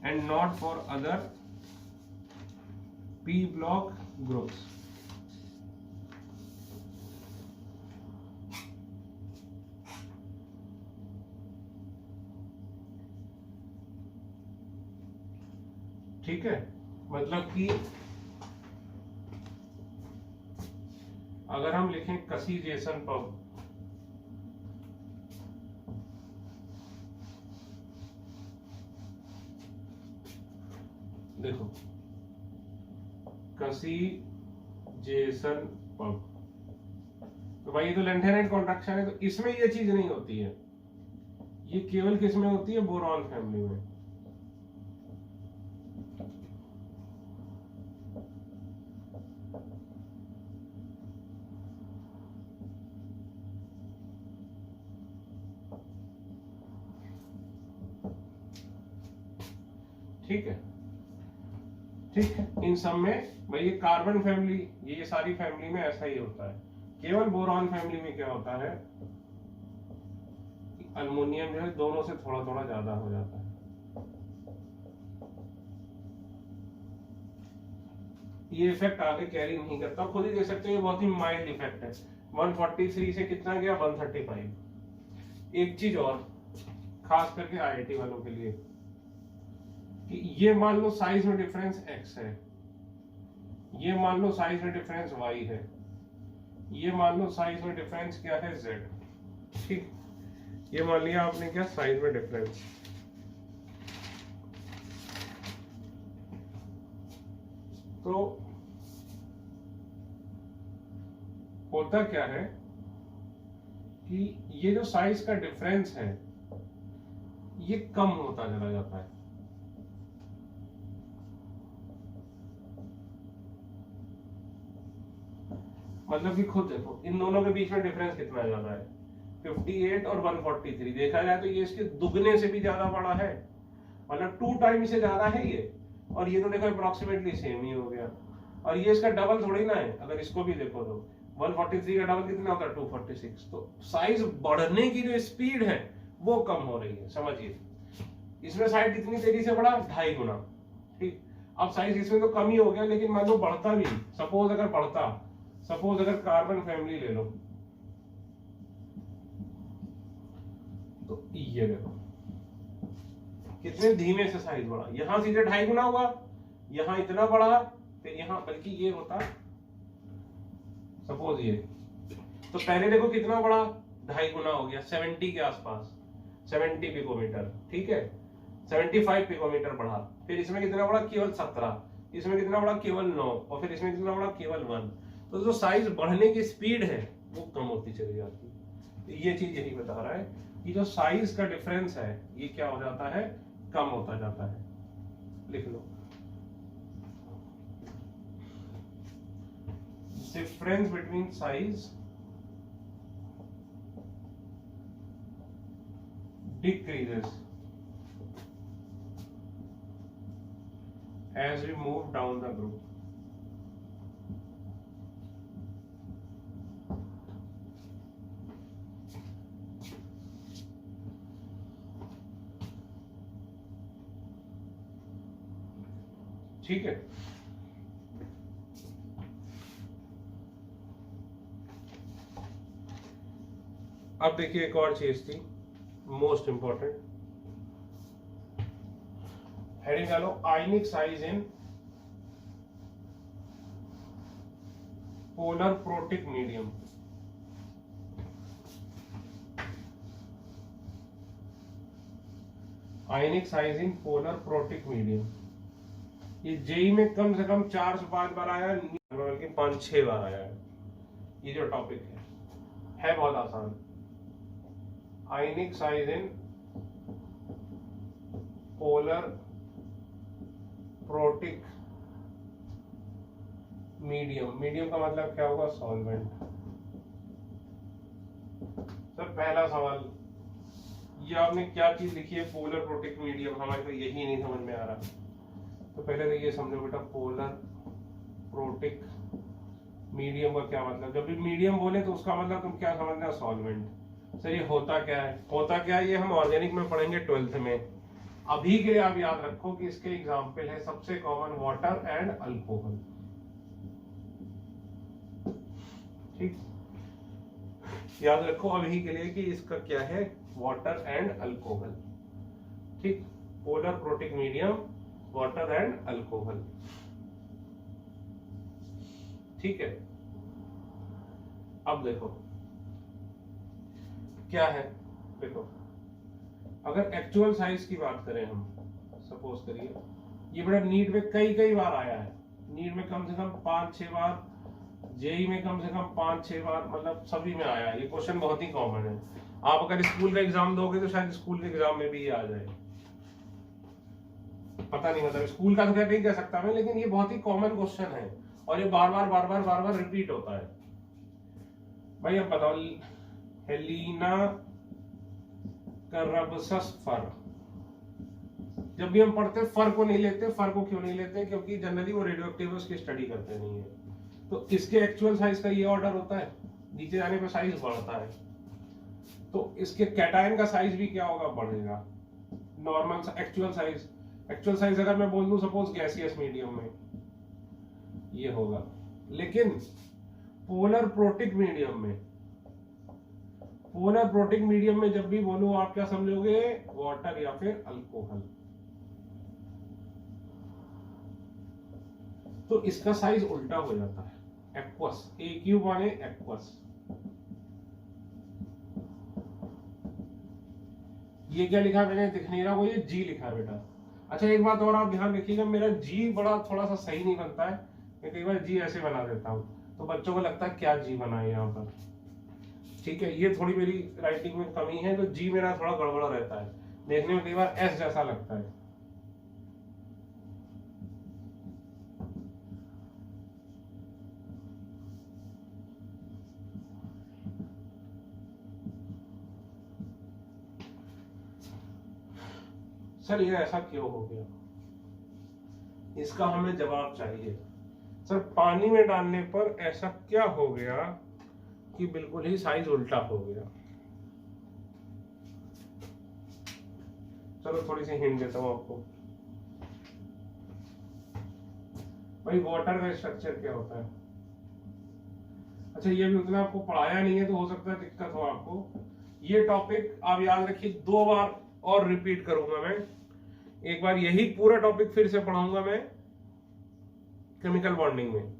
A: and not for other p block groups. ठीक है, मतलब कि अगर हम लिखें कसी Jason pub, देखो कसी जेसन पब, तो भाई ये तो लेंथेनाइट कॉन्ट्रैक्शन है, तो इसमें ये चीज नहीं होती है, ये केवल किस में होती है, बोरॉन फैमिली में। ठीक है, ठीक है, इन सब में भाई ये कार्बन फैमिली, ये सारी फैमिली में ऐसा ही होता है। केवल बोरॉन फैमिली में क्या होता है, अल्युमिनियम जो है दोनों से थोड़ा थोड़ा ज्यादा हो जाता है। ये इफेक्ट आगे कैरी नहीं करता, खुद ही देख सकते हो, ये बहुत ही माइल्ड इफेक्ट है। 143 से कितना गया, 135। एक चीज और खास करके आईआईटी वालों के लिए, कि ये मान लो साइज में डिफरेंस x है, ये मान लो साइज में डिफरेंस y है, ये मान लो साइज में डिफरेंस क्या है, z। ठीक, ये मान लिया आपने क्या, साइज में डिफरेंस। तो होता क्या है कि ये जो साइज का डिफरेंस है ये कम होता चला जाता है। मतलब कि खुद देखो इन दोनों के बीच में डिफरेंस कितना ज्यादा है, 58 और 143। देखा जाए तो ये इसके दुगने से भी ज्यादा बड़ा है, मतलब 2 टाइम से ज्यादा है ये, और ये तो देखो अप्रोक्सीमेटली सेम ही हो गया। और ये इसका डबल थोड़ी ना है, अगर इसको भी देखो तो 143 का डबल कितना होता है, 246। तो साइज बढ़ने की जो स्पीड है वो कम हो रही है, समझिए। इसमें साइज कितनी तेजी से बढ़ा, 2.5 गुना। ठीक, अब साइज इसमें तो कम ही हो गया, लेकिन मान लो बढ़ता भी, सपोज अगर बढ़ता, सपोज अगर कार्बन फैमिली ले लो, तो ये देखो कितने धीमे से साइज बढ़ा, यहां सीधे 2.5 गुना हुआ, यहां इतना बढ़ा, फिर यहां बल्कि ये होता सपोज ये, तो पहले देखो कितना बढ़ा, 2.5 गुना हो गया, 70 के आसपास, 70 पिकोमीटर। ठीक है, 75 पिकोमीटर बढ़ा, फिर इसमें कितना बढ़ा, केवल 17, इसमें कितना बढ़ा, केवल 9, और फिर इसमें कितना बढ़ा, केवल 1। तो जो साइज बढ़ने की स्पीड है वो कम होती चली जाती है। तो ये चीज यही बता रहा है कि जो साइज का डिफरेंस है ये क्या हो जाता है, कम होता जाता है। लिख लो, difference between size decreases as we move down the group. ठीक है, अब देखिए एक और चीज थी मोस्ट इंपॉर्टेंट, हेडिंग डालो, आयनिक size in polar protic medium. Ionic size in polar protic medium, ये जेई में कम से कम 4 से 5 बार आया, बल्कि 5-6 बार आया है। ये जो टॉपिक है बहुत आसान, आयनिक size in polar protic medium. Medium का मतलब क्या होगा, सॉल्वेंट। सर पहला सवाल, ये आपने क्या चीज लिखी है, पोलर प्रोटिक मीडियम, हमारे को यही नहीं समझ में आ रहा। तो पहले तो ये समझो बेटा, पोलर प्रोटिक मीडियम का क्या मतलब। जब भी मीडियम बोले तो उसका मतलब तुम क्या समझना, सॉल्वेंट। सर ये होता क्या है, होता क्या है, ये हम ऑर्गेनिक में पढ़ेंगे 12th में। अभी के लिए आप याद रखो कि इसके एग्जाम्पल है सबसे कॉमन वाटर एंड अल्कोहल। ठीक, याद रखो अभी के लिए कि इसका क्या है, वाटर एंड अल्कोहल। ठीक, polar protic medium, water and alcohol. ठीक है, अब देखो क्या है। देखो अगर एक्चुअल साइज की बात करें हम, सपोज करिए ये बड़ा नीट में कई कई बार आया है, नीट में कम से कम 5-6 बार, जेई में कम से कम 5-6 बार, मतलब सभी में आया है ये क्वेश्चन, बहुत ही कॉमन है। आप अगर स्कूल का एग्जाम दोगे तो शायद स्कूल के एग्जाम में भी ये आ जाए, पता नहीं, मतलब स्कूल का तो क्या नहीं कह सकता मैं, लेकिन ये बहुत ही कॉमन क्वेश्चन है और ये बार बार रिपीट होता है। भाई अब बताओ, हेलिना करबसस फर, जब भी हम पढ़ते फर को नहीं लेते, फर को क्यों नहीं लेते, क्योंकि जनरली वो रेडियो एक्टिव उसकी स्टडी करते नहीं है। तो इसके एक्चुअल साइज का ये ऑर्डर होता है, नीचे जाने पर साइज बढ़ता है, तो इसके कैटायन का साइज भी क्या होगा, बढ़ेगा। नॉर्मल एक्चुअल साइज अगर मैं बोल दूं सपोज गैसियस मीडियम में ये होगा, लेकिन पोलर प्रोटिक मीडियम में जब भी बोलूं आप क्या समझोगे, वाटर या फिर अल्कोहल। तो इसका साइज उल्टा हो जाता है, एक्वस, AQ माने एक्वस। ये क्या लिखा मैंने, दिख नहीं रहा, वो ये G लिखा है बेटा। अच्छा एक बात और आप ध्यान रखिएगा, मेरा G बड़ा थोड़ा सा सही नहीं बनता है, मैं कई बार G ऐसे बना देता हूँ तो बच्चों को लगता है क्या G बना है यहाँ पर। ठीक है, ये थोड़ी मेरी राइटिंग में कमी है, तो G मेरा थोड़ा गड़बड़ा रहता है, देखने में कई बार S जैसा लगता है। सर ये ऐसा क्यों हो गया, इसका हमें जवाब चाहिए। सर पानी में डालने पर ऐसा क्या हो गया कि बिल्कुल ही साइज उल्टा हो गया। चलो थोड़ी सी हिंट देता हूं आपको। भाई वाटर का स्ट्रक्चर क्या होता है, अच्छा ये भी उतना आपको पढ़ाया नहीं है तो हो सकता है दिक्कत हो आपको। ये टॉपिक आप याद रखिए, 2 बार और रिपीट करूंगा मैं। एक बार यही पूरा टॉपिक फिर से पढ़ाऊंगा मैं केमिकल बॉन्डिंग में,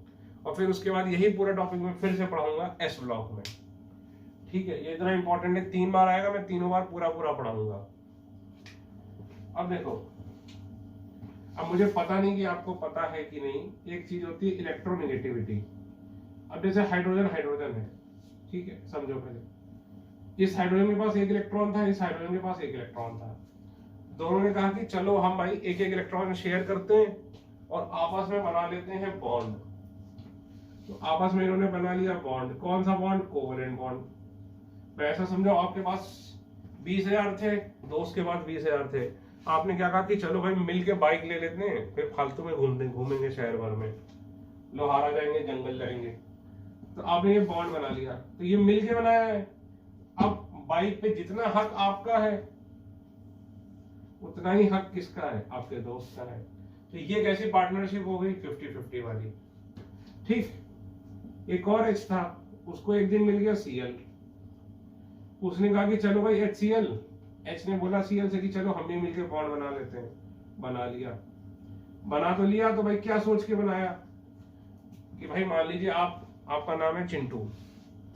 A: और फिर उसके बाद यही पूरा टॉपिक में फिर से पढ़ाऊंगा एस ब्लॉक में। ठीक है, ये इतना इंपॉर्टेंट है, 3 बार आएगा, मैं तीनों बार पूरा पढ़ाऊंगा। अब देखो, अब मुझे पता नहीं कि आपको पता है कि नहीं, एक चीज होती है इलेक्ट्रोनेगेटिविटी। अब जैसे हाइड्रोजन है, ठीक है, समझो पहले इस हाइड्रोजन के पास 1 इलेक्ट्रॉन था, इस हाइड्रोजन के पास 1 इलेक्ट्रॉन था, दोनों ने कहा कि चलो हम भाई 1-1 इलेक्ट्रॉन शेयर करते हैं और आपस में बना लेते हैं बॉन्ड। तो आपस में इन्होंने बना लिया बॉन्ड, कौन सा बॉन्ड, कोवेलेंट बॉन्ड। ऐसा समझो आपके पास 20,000 थे, दोस्त के पास 20,000 थे, आपने क्या कहा कि चलो भाई मिलके बाइक ले लेते हैं, फिर फालतू में घूमेंगे शहर भर में, लोहारा जाएंगे, जंगल जाएंगे। तो आपने ये बॉन्ड बना लिया, तो ये मिलके बनाया है। अब बाइक पे जितना हक आपका है उतना ही हक किसका है, आपके दोस्त का है। तो ये कैसी पार्टनरशिप हो गई, 50-50 वाली। ठीक, एक और एच था, उसको एक दिन मिल गया Cl, उसने कहा कि चलो भाई HCl, H ने बोला Cl से कि चलो हम भी मिलकर बॉन्ड बना लेते हैं, बना लिया। बना तो लिया, तो भाई क्या सोच के बनाया कि भाई मान लीजिए आपका नाम है चिंटू,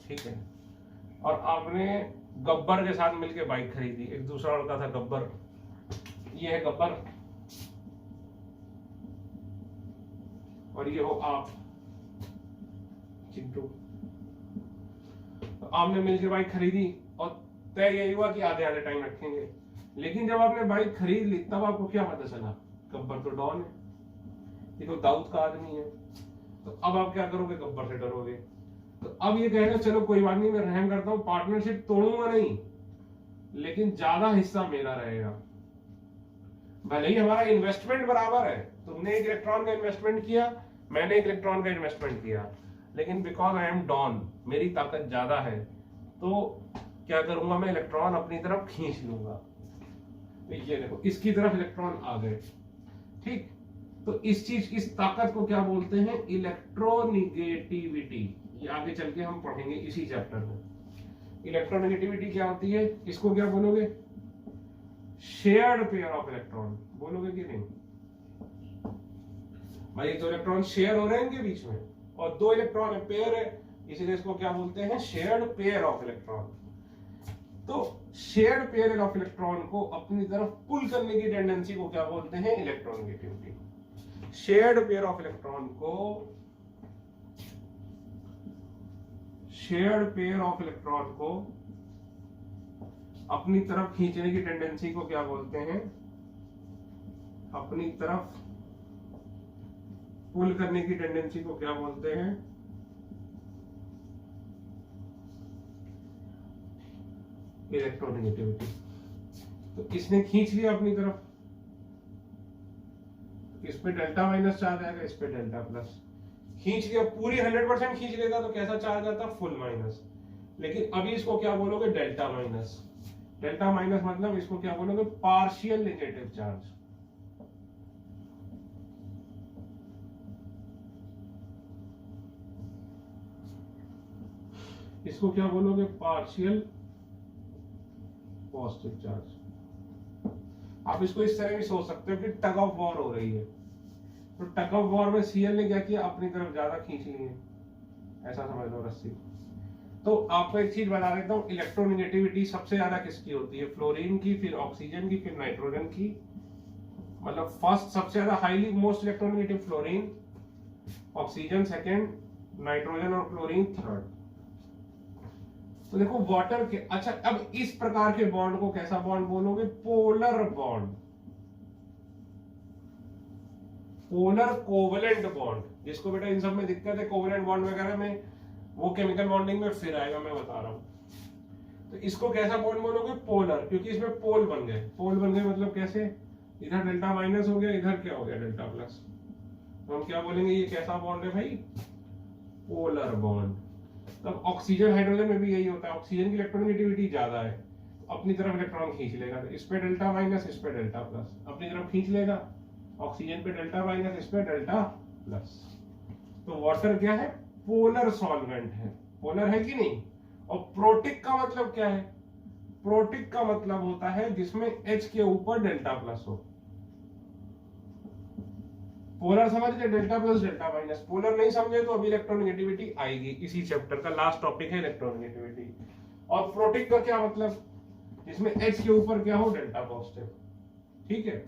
A: ठीक है, और आपने गब्बर के साथ मिलकर बाइक खरीदी। एक दूसरा लड़का था गब्बर, ये है गब्बर और ये हो आप चिंटू। तो आपने मिलकर बाइक खरीदी और तय यही हुआ कि आधे टाइम रखेंगे। लेकिन जब आपने बाइक खरीद ली तब आपको क्या पता चला, गब्बर तो डॉन है, ये तो दाऊद का आदमी है। तो अब आप क्या करोगे, गब्बर से डरोगे। तो अब ये कहेगा चलो कोई बात नहीं, मैं रहम करता हूं, पार्टनरशिप तोड़ूंगा नहीं, लेकिन ज्यादा हिस्सा मेरा रहेगा। भले ही हमारा इन्वेस्टमेंट बराबर है, तुमने एक इलेक्ट्रॉन का इन्वेस्टमेंट किया, मैंने एक इलेक्ट्रॉन का इन्वेस्टमेंट किया, लेकिन बिकॉज आई एम डॉन, मेरी ताकत ज्यादा है, तो क्या करूंगा मैं, इलेक्ट्रॉन अपनी तरफ खींच लूंगा। तो ये देखो इसकी तरफ इलेक्ट्रॉन आ गए, ठीक। तो इस चीज, इस ताकत को क्या बोलते हैं, इलेक्ट्रोनिगेटिविटी। ये आगे चल के हम पढ़ेंगे इसी चैप्टर में। इलेक्ट्रोनिगेटिविटी क्या होती है, इसको क्या बोलोगे, शेयर्ड पेयर ऑफ इलेक्ट्रॉन, बोलोगे कि नहीं भाई, दो इलेक्ट्रॉन शेयर हो रहे हैं इनके बीच में, और दो इलेक्ट्रॉन है, पेयर है, इसीलिए इसको क्या बोलते हैं, शेयर्ड पेयर ऑफ इलेक्ट्रॉन। तो शेयर्ड पेयर ऑफ इलेक्ट्रॉन को अपनी तरफ पुल करने की टेंडेंसी को क्या बोलते हैं, electronegativity. Shared pair of electron को, शेयर्ड पेयर ऑफ इलेक्ट्रॉन को अपनी तरफ खींचने की टेंडेंसी को क्या बोलते हैं, अपनी तरफ पुल करने की टेंडेंसी को क्या बोलते हैं, इलेक्ट्रोनिगेटिविटी। तो इसने खींच लिया अपनी तरफ, इस पे डेल्टा माइनस चार्ज आएगा, इस पे डेल्टा प्लस। खींच लिया पूरी 100% खींच लेगा तो कैसा चार्ज आता, फुल माइनस। लेकिन अभी इसको क्या बोलोगे, डेल्टा माइनस। डेल्टा माइनस मतलब इसको क्या बोलोगे, पार्शियल नेगेटिव चार्ज। इसको क्या बोलोगे, पार्शियल पॉजिटिव चार्ज। आप इसको इस तरह भी सोच सकते हो कि टग ऑफ वॉर हो रही है, तो टग ऑफ वॉर में सीएल ने क्या किया, अपनी तरफ ज्यादा खींच ली है, ऐसा समझ लो रस्सी। तो आपको एक चीज बता देता हूं, इलेक्ट्रोनिगेटिविटी सबसे ज्यादा किसकी होती है, फ्लोरीन की, फिर ऑक्सीजन की, फिर नाइट्रोजन की। मतलब फर्स्ट सबसे ज्यादा highly most electronegative fluorine, oxygen second, nitrogen और क्लोरीन थर्ड। तो देखो वाटर के, अच्छा अब इस प्रकार के बॉन्ड को कैसा बॉन्ड बोलोगे, polar bond, polar covalent bond. जिसको बेटा इन सब में दिक्कत है कोवलेंट बॉन्ड वगैरह में, वो केमिकल बॉन्डिंग में फिर आएगा, मैं बता रहा हूं। तो इसको कैसा बॉन्ड बोलोगे, पोलर, क्योंकि इसमें पोल बन गए। पोल बन गए मतलब कैसे, इधर डेल्टा माइनस हो गया, इधर क्या हो गया, डेल्टा प्लस। तो हम क्या बोलेंगे, ये कैसा बॉन्ड है भाई, पोलर बॉन्ड। तब ऑक्सीजन हाइड्रोजन में भी यही होता है, ऑक्सीजन की इलेक्ट्रोनिगेटिविटी ज्यादा है, अपनी तरफ इलेक्ट्रॉन खींच लेगा, तो इस पे डेल्टा माइनस, इस पे डेल्टा प्लस, अपनी तरफ खींच लेगा, ऑक्सीजन पे डेल्टा माइनस, इस पे डेल्टा प्लस। तो वाटर क्या है, पोलर सॉल्वेंट है, पोलर है कि नहीं। और प्रोटिक का मतलब क्या है, प्रोटिक का मतलब होता है जिसमें H के ऊपर डेल्टा प्लस हो। पोलर समझ गए, delta plus delta minus. Polar नहीं समझे तो अभी इलेक्ट्रोनिगेटिविटी आएगी, इसी चैप्टर का लास्ट टॉपिक है इलेक्ट्रोनिगेटिविटी। और प्रोटिक का क्या मतलब, जिसमें H के ऊपर क्या हो, डेल्टा पॉजिटिव, ठीक है।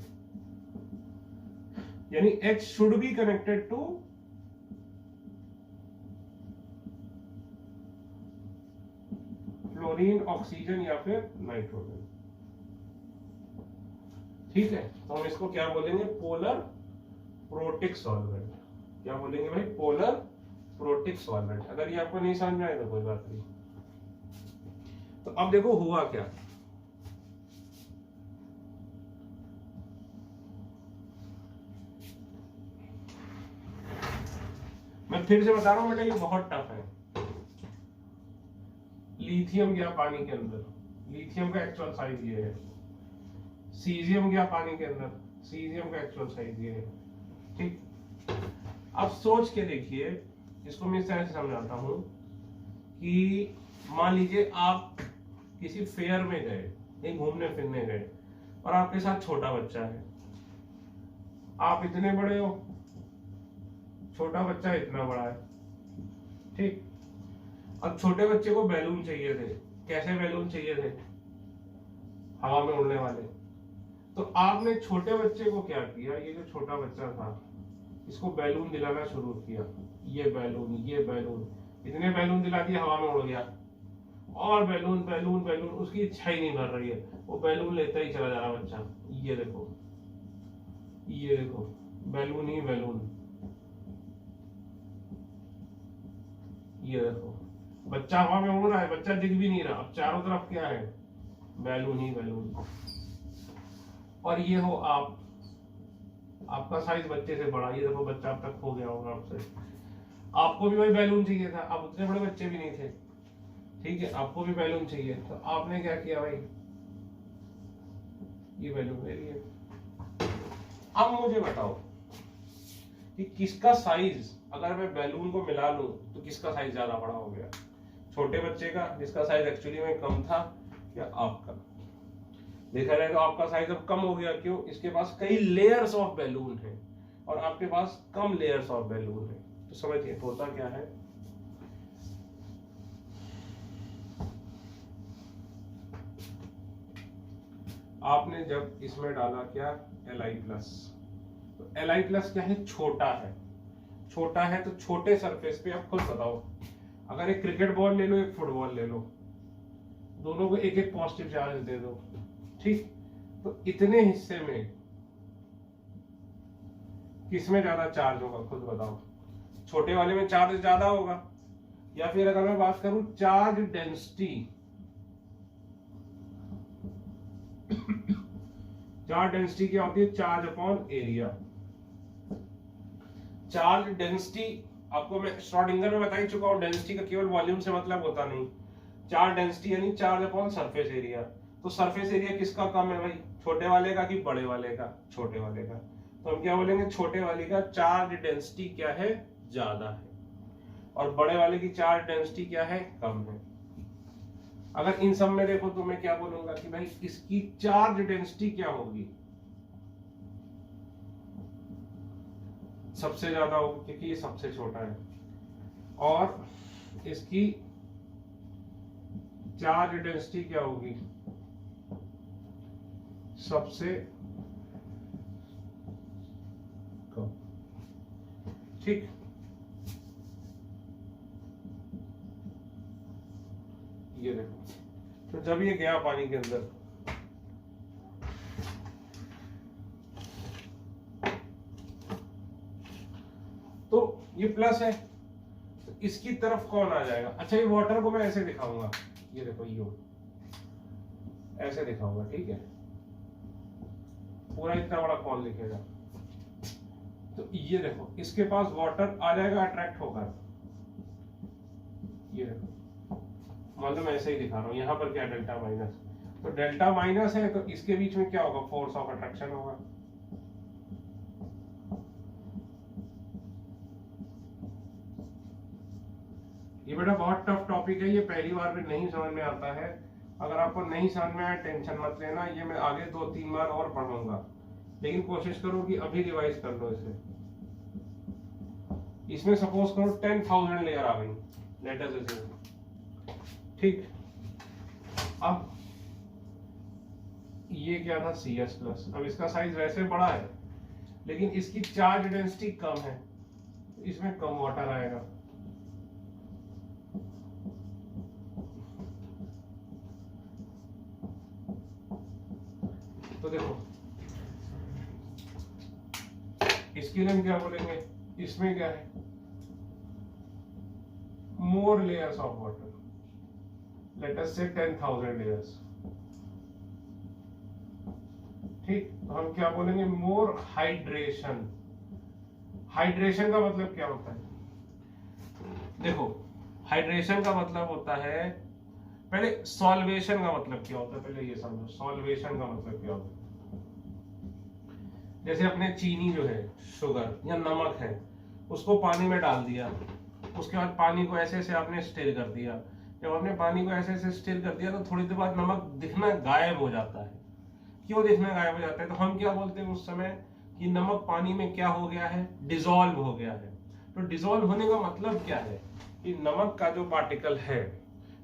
A: यानी H should be connected to fluorine, oxygen या फिर नाइट्रोजन, ठीक है। तो हम इसको क्या बोलेंगे, पोलर प्रोटिक सॉल्वेंट। क्या बोलेंगे भाई, पोलर प्रोटिक सॉल्वेंट। अगर ये आपको नहीं समझ में आए तो कोई बात नहीं। तो अब देखो हुआ क्या, मैं फिर से बता रहा हूं बेटा, ये बहुत टफ है। लिथियम गया पानी के अंदर, लिथियम का एक्चुअल साइज ये है। सीजियम गया पानी के अंदर, सीजियम का एक्चुअल साइज ये है, ठीक। अब सोच के देखिए, इसको मैं इस तरह से समझाता हूं कि मान लीजिए आप किसी फेयर में गए, कहीं घूमने फिरने गए, और आपके साथ छोटा बच्चा है। आप इतने बड़े हो, छोटा बच्चा इतना बड़ा है, ठीक। अब छोटे बच्चे को बैलून चाहिए थे। कैसे बैलून चाहिए थे, हवा में उड़ने वाले। तो आपने छोटे बच्चे को क्या किया, ये जो छोटा बच्चा था इसको बैलून दिलाना शुरू किया, ये बैलून, ये बैलून, इतने बैलून दिला दिए, हवा में उड़ गया। और बैलून बैलून बैलून, उसकी इच्छा ही नहीं भर रही है, वो बैलून लेता ही चला जा रहा बच्चा। ये देखो, ये देखो, बैलून ही बैलून, ये देखो, बच्चा हवा में उड़ रहा है, बच्चा दिख भी नहीं रहा, अब चारों तरफ क्या है, बैलून ही बैलून। और ये हो आप, आपका साइज बच्चे से बड़ा, ये देखो बच्चा अब तक खो गया होगा आपसे, आपको भी वही बैलून चाहिए था, अब उतने बड़े बच्चे भी नहीं थे, ठीक है, आपको भी बैलून चाहिए, तो आपने क्या किया भाई, ये बैलून ले लिए। अब मुझे बताओ कि किसका साइज, अगर मैं बैलून को मिला लूं तो किसका साइज ज्यादा बड़ा हो गया, छोटे बच्चे का जिसका साइज एक्चुअली में कम था, या आपका? देखा जाए तो आपका साइज अब कम हो गया, क्यों? इसके पास कई लेयर्स ऑफ बैलून है और आपके पास कम लेयर्स ऑफ बैलून है। तो समझिए होता क्या है, आपने जब इसमें डाला क्या, Li+, तो Li+ क्या है, छोटा है, छोटा है तो छोटे सरफेस पे आप खुद बताओ, अगर एक क्रिकेट बॉल ले लो, एक फुटबॉल ले लो, दोनों को एक एक पॉजिटिव चार्ज दे दो, ठीक, तो इतने हिस्से में किसमें ज्यादा चार्ज होगा, खुद बताओ, छोटे वाले में चार्ज ज्यादा होगा, या फिर अगर मैं बात करूं चार्ज डेंसिटी, चार्ज डेंसिटी क्या होती है, charge upon area. Charge density आपको मैं श्रोडिंगर में बता ही चुका हूं, डेंसिटी का केवल वॉल्यूम से मतलब होता नहीं, चार्ज डेंसिटी यानी चार्ज अपॉन सरफेस एरिया। तो सरफेस एरिया किसका कम है भाई, छोटे वाले का कि बड़े वाले का, छोटे वाले का, तो हम क्या बोलेंगे, छोटे वाले का चार्ज डेंसिटी क्या है, ज्यादा है, और बड़े वाले की चार्ज डेंसिटी क्या है, कम है। अगर इन सब में देखो तो मैं क्या बोलूंगा कि भाई इसकी चार्ज डेंसिटी क्या होगी, सबसे ज्यादा होगी क्योंकि ये सबसे छोटा है, और इसकी चार्ज डेंसिटी क्या होगी, सबसे कम, ठीक। ये देखो, तो जब ये गया पानी के अंदर, तो ये प्लस है, तो इसकी तरफ कौन आ जाएगा, अच्छा ये वाटर को मैं ऐसे दिखाऊंगा, ये देखो यो ऐसे दिखाऊंगा, ठीक है, पूरा इतना बड़ा कौन लिखेगा, तो ये देखो इसके पास वाटर आ जाएगा अट्रैक्ट होकर, ये देखो मतलब ऐसे ही दिखा रहा हूं, यहां पर क्या डेल्टा माइनस, तो डेल्टा माइनस है तो इसके बीच में क्या होगा, फोर्स ऑफ अट्रैक्शन होगा। ये बेटा बहुत टफ टॉपिक है, ये पहली बार में नहीं समझ में आता है, अगर आपको नहीं समझ में आया टेंशन मत लेना, ये मैं आगे 2-3 बार और पढ़ूंगा, लेकिन कोशिश करो कि अभी रिवाइज कर लो इसे। इसमें सपोज करो 10,000 लेयर आ गई, लेट अस अज्यूम, ठीक, अब ये क्या था, CS+, अब इसका साइज वैसे बड़ा है लेकिन इसकी चार्ज डेंसिटी कम है, इसमें कम वाटर आएगा, तो देखो इसके लिए हम क्या बोलेंगे, इसमें क्या है, more layers of water, let us say 10,000 layers, ठीक, तो हम क्या बोलेंगे, मोर हाइड्रेशन। हाइड्रेशन का मतलब क्या होता है, देखो हाइड्रेशन का मतलब होता है, पहले सॉल्वेशन का मतलब क्या होता है, पहले ये समझो सॉल्वेशन का मतलब क्या होता है। जैसे अपने चीनी जो है, शुगर या नमक है, उसको पानी में डाल दिया, उसके बाद पानी को ऐसे से आपने स्टिर कर दिया, जब आपने पानी को ऐसे से स्टिर कर दिया तो थोड़ी देर बाद नमक दिखना गायब हो जाता है। क्यों दिखना गायब हो जाता है, तो हम क्या बोलते हैं उस समय कि नमक पानी में क्या हो गया है, डिसॉल्व हो गया है। तो डिसॉल्व होने का मतलब क्या है कि नमक का जो पार्टिकल है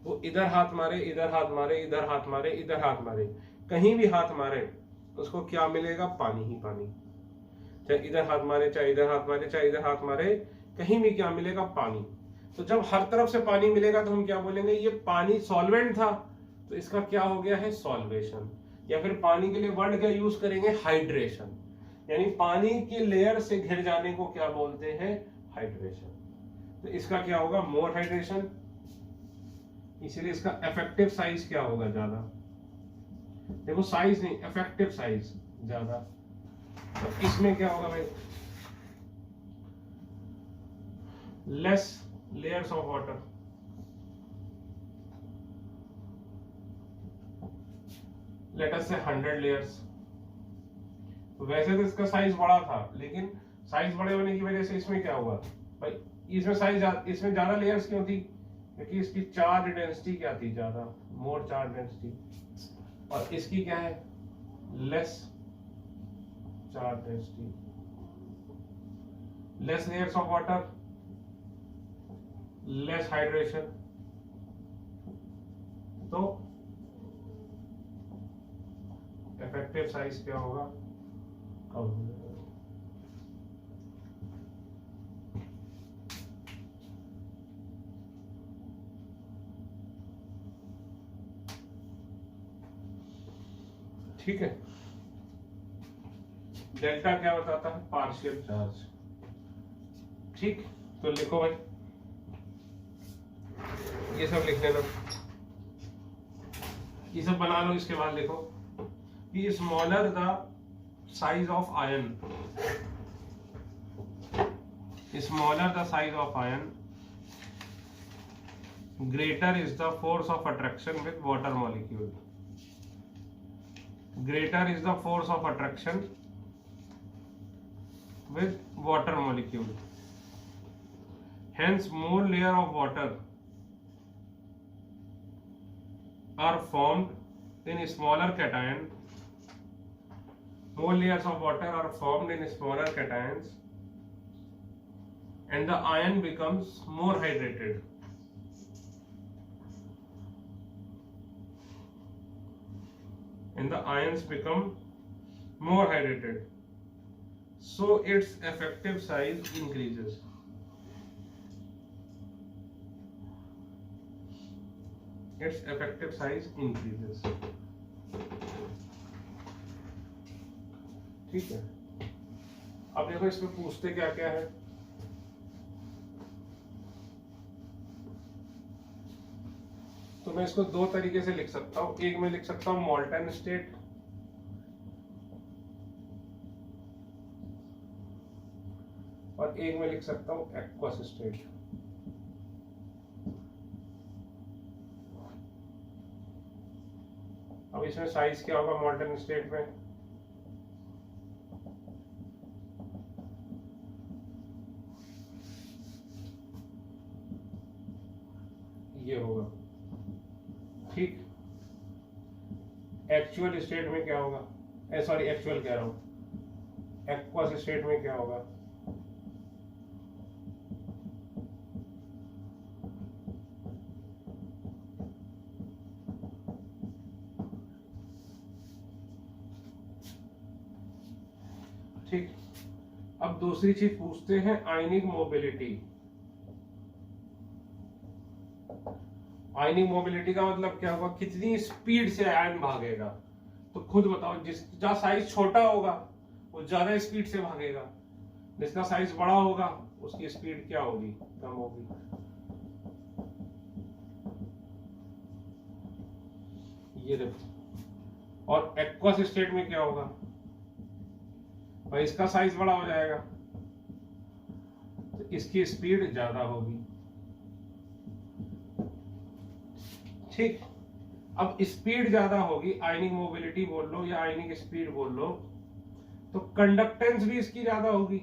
A: वो इधर हाथ मारे, इधर हाथ मारे, इधर हाथ मारे, इधर हाथ मारे, कहीं भी हाथ मारे उसको क्या मिलेगा, पानी ही पानी। चाहे इधर हाथ मारे, चाहे इधर हाथ मारे, चाहे इधर हाथ मारे, कहीं भी क्या मिलेगा, पानी। तो जब हर तरफ से पानी मिलेगा तो हम क्या बोलेंगे, ये पानी सॉल्वेंट था, तो इसका क्या हो गया है, सॉल्वेशन। या फिर पानी के लिए वर्ड क्या यूज करेंगे, हाइड्रेशन, यानी पानी की लेयर से घिर जाने को क्या बोलते हैं, हाइड्रेशन। तो इसका क्या होगा, मोर हाइड्रेशन, इसीलिए इसका इफेक्टिव साइज क्या होगा, ज्यादा। देखो साइज नहीं, इफेक्टिव साइज ज्यादा। तो इसमें क्या होगा भाई, less layers of water, let us से 100 लेयर्स। वैसे तो इसका साइज बड़ा था, लेकिन साइज बड़े होने की वजह से इसमें क्या हुआ भाई, इसमें साइज इसमें ज्यादा लेयर्स क्यों थी, क्योंकि इसकी चार्ज डेंसिटी क्या थी, ज्यादा, मोर चार्ज डेंसिटी। और इसकी क्या है, less charge density, less layers of water, less hydration. तो इफेक्टिव साइज क्या होगा, कम हो जाएगा। ठीक है। डेल्टा क्या बताता है, पार्शियल चार्ज। ठीक, तो लिखो भाई, ये सब लिख लेना, ये सब बना लो। इसके बाद लिखो कि smaller the size of ion, smaller the size of ion, greater is the force of attraction with water molecule, greater is the force of attraction with water molecule. Hence more layer of water are formed in smaller cation. More layers of water are formed in smaller cations and the ion becomes more hydrated. And the ions become more hydrated, so its effective size increases. Its effective size increases. ठीक है। अब देखो इसमें पूछते क्या क्या है। तो मैं इसको दो तरीके से लिख सकता हूं, एक में लिख सकता हूं मोल्टन स्टेट, और एक में लिख सकता हूं एक्वस स्टेट। अब इसमें साइज क्या होगा मोल्टन स्टेट में, ये होगा। ठीक, एक्चुअल स्टेट में क्या होगा, सॉरी एक्चुअल कह रहा हूं, एक्वस स्टेट में क्या होगा, ठीक। अब दूसरी चीज पूछते हैं आयनिक मोबिलिटी। आयनिक मोबिलिटी का मतलब क्या होगा, कितनी स्पीड से आयन भागेगा। तो खुद बताओ, जिसका साइज छोटा होगा वो ज्यादा स्पीड से भागेगा, जिसका साइज बड़ा होगा उसकी स्पीड क्या होगी, कम होगी। ये देखो। और एक्वस स्टेट में क्या होगा भाई, इसका साइज बड़ा हो जाएगा तो इसकी स्पीड ज्यादा होगी। ठीक, अब स्पीड ज्यादा होगी, आयनिक मोबिलिटी बोल लो या आयनिक स्पीड बोल लो, तो कंडक्टेंस भी इसकी ज्यादा होगी।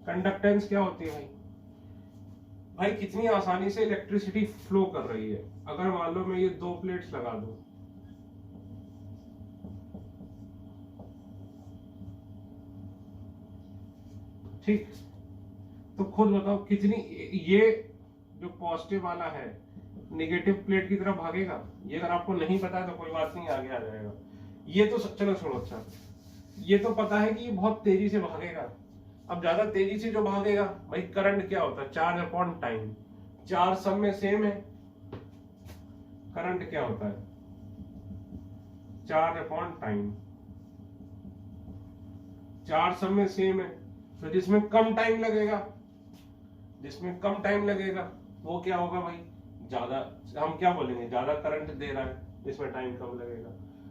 A: कंडक्टेंस क्या होती है भाई, भाई कितनी आसानी से इलेक्ट्रिसिटी फ्लो कर रही है। अगर मान लो मैं ये दो प्लेट्स लगा दूं, ठीक, तो खुद बताओ कितनी, ये जो पॉजिटिव वाला है नेगेटिव प्लेट की तरफ भागेगा। ये अगर आपको नहीं पता है तो कोई बात नहीं, आगे आ जाएगा। ये तो चलो छोड़ो, अच्छा ये तो पता है कि ये बहुत तेजी से भागेगा। अब ज्यादा तेजी से जो भागेगा भाई, करंट क्या होता है, चार्ज अपॉन टाइम। चार्ज सब में सेम है, करंट क्या होता है, चार्ज अपॉन टाइम। चार्ज सब में सेम है, तो जिसमें कम टाइम लगेगा, जिसमें कम टाइम लगेगा वो क्या होगा भाई, ज्यादा, हम क्या बोलेंगे, ज्यादा करंट दे रहा है, इसमें टाइम कम लगेगा।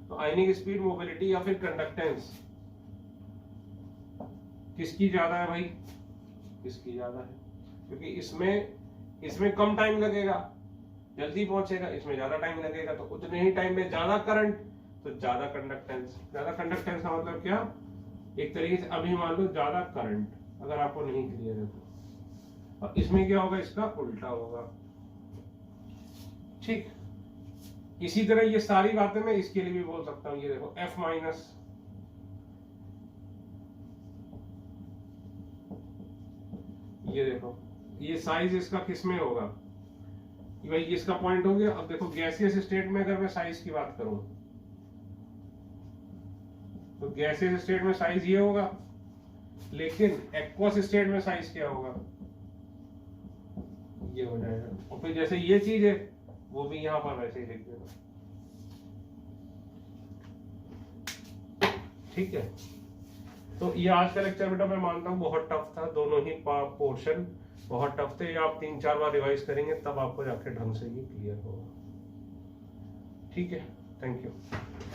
A: तो आयनिक स्पीड, मोबिलिटी या फिर कंडक्टेंस किसकी ज्यादा है भाई? किसकी ज्यादा है? क्योंकि इसमें कम टाइम लगेगा, जल्दी पहुंचेगा, इसमें ज्यादा टाइम लगेगा, तो उतने ही टाइम में ज्यादा करंट, तो ज्यादा कंडक्टेंस। ज्यादा कंडक्टेंस का मतलब क्या? एक तरीके से अभी मान लो ज्यादा करंट, अगर आपको नहीं क्लियर है तो, और इसमें क्या होगा, इसका उल्टा होगा। ठीक, इसी तरह ये सारी बातें मैं इसके लिए भी बोल सकता हूं। ये देखो F माइनस, ये देखो ये साइज इसका किस में होगा, भाई इसका पॉइंट हो गया। अब देखो गैसियस स्टेट में अगर मैं साइज की बात करूं, तो गैसियस स्टेट में साइज ये होगा, लेकिन एक्वस स्टेट में साइज क्या होगा, ये हो जाएगा। और फिर जैसे ये चीज है वो भी यहां पर वैसे ही लिख देना। ठीक है, तो ये आज का लेक्चर बेटा मैं मानता हूँ बहुत टफ था, दोनों ही पोर्शन बहुत टफ थे। आप 3-4 बार रिवाइज करेंगे तब आपको जाके ढंग से ये क्लियर होगा। ठीक है, थैंक यू।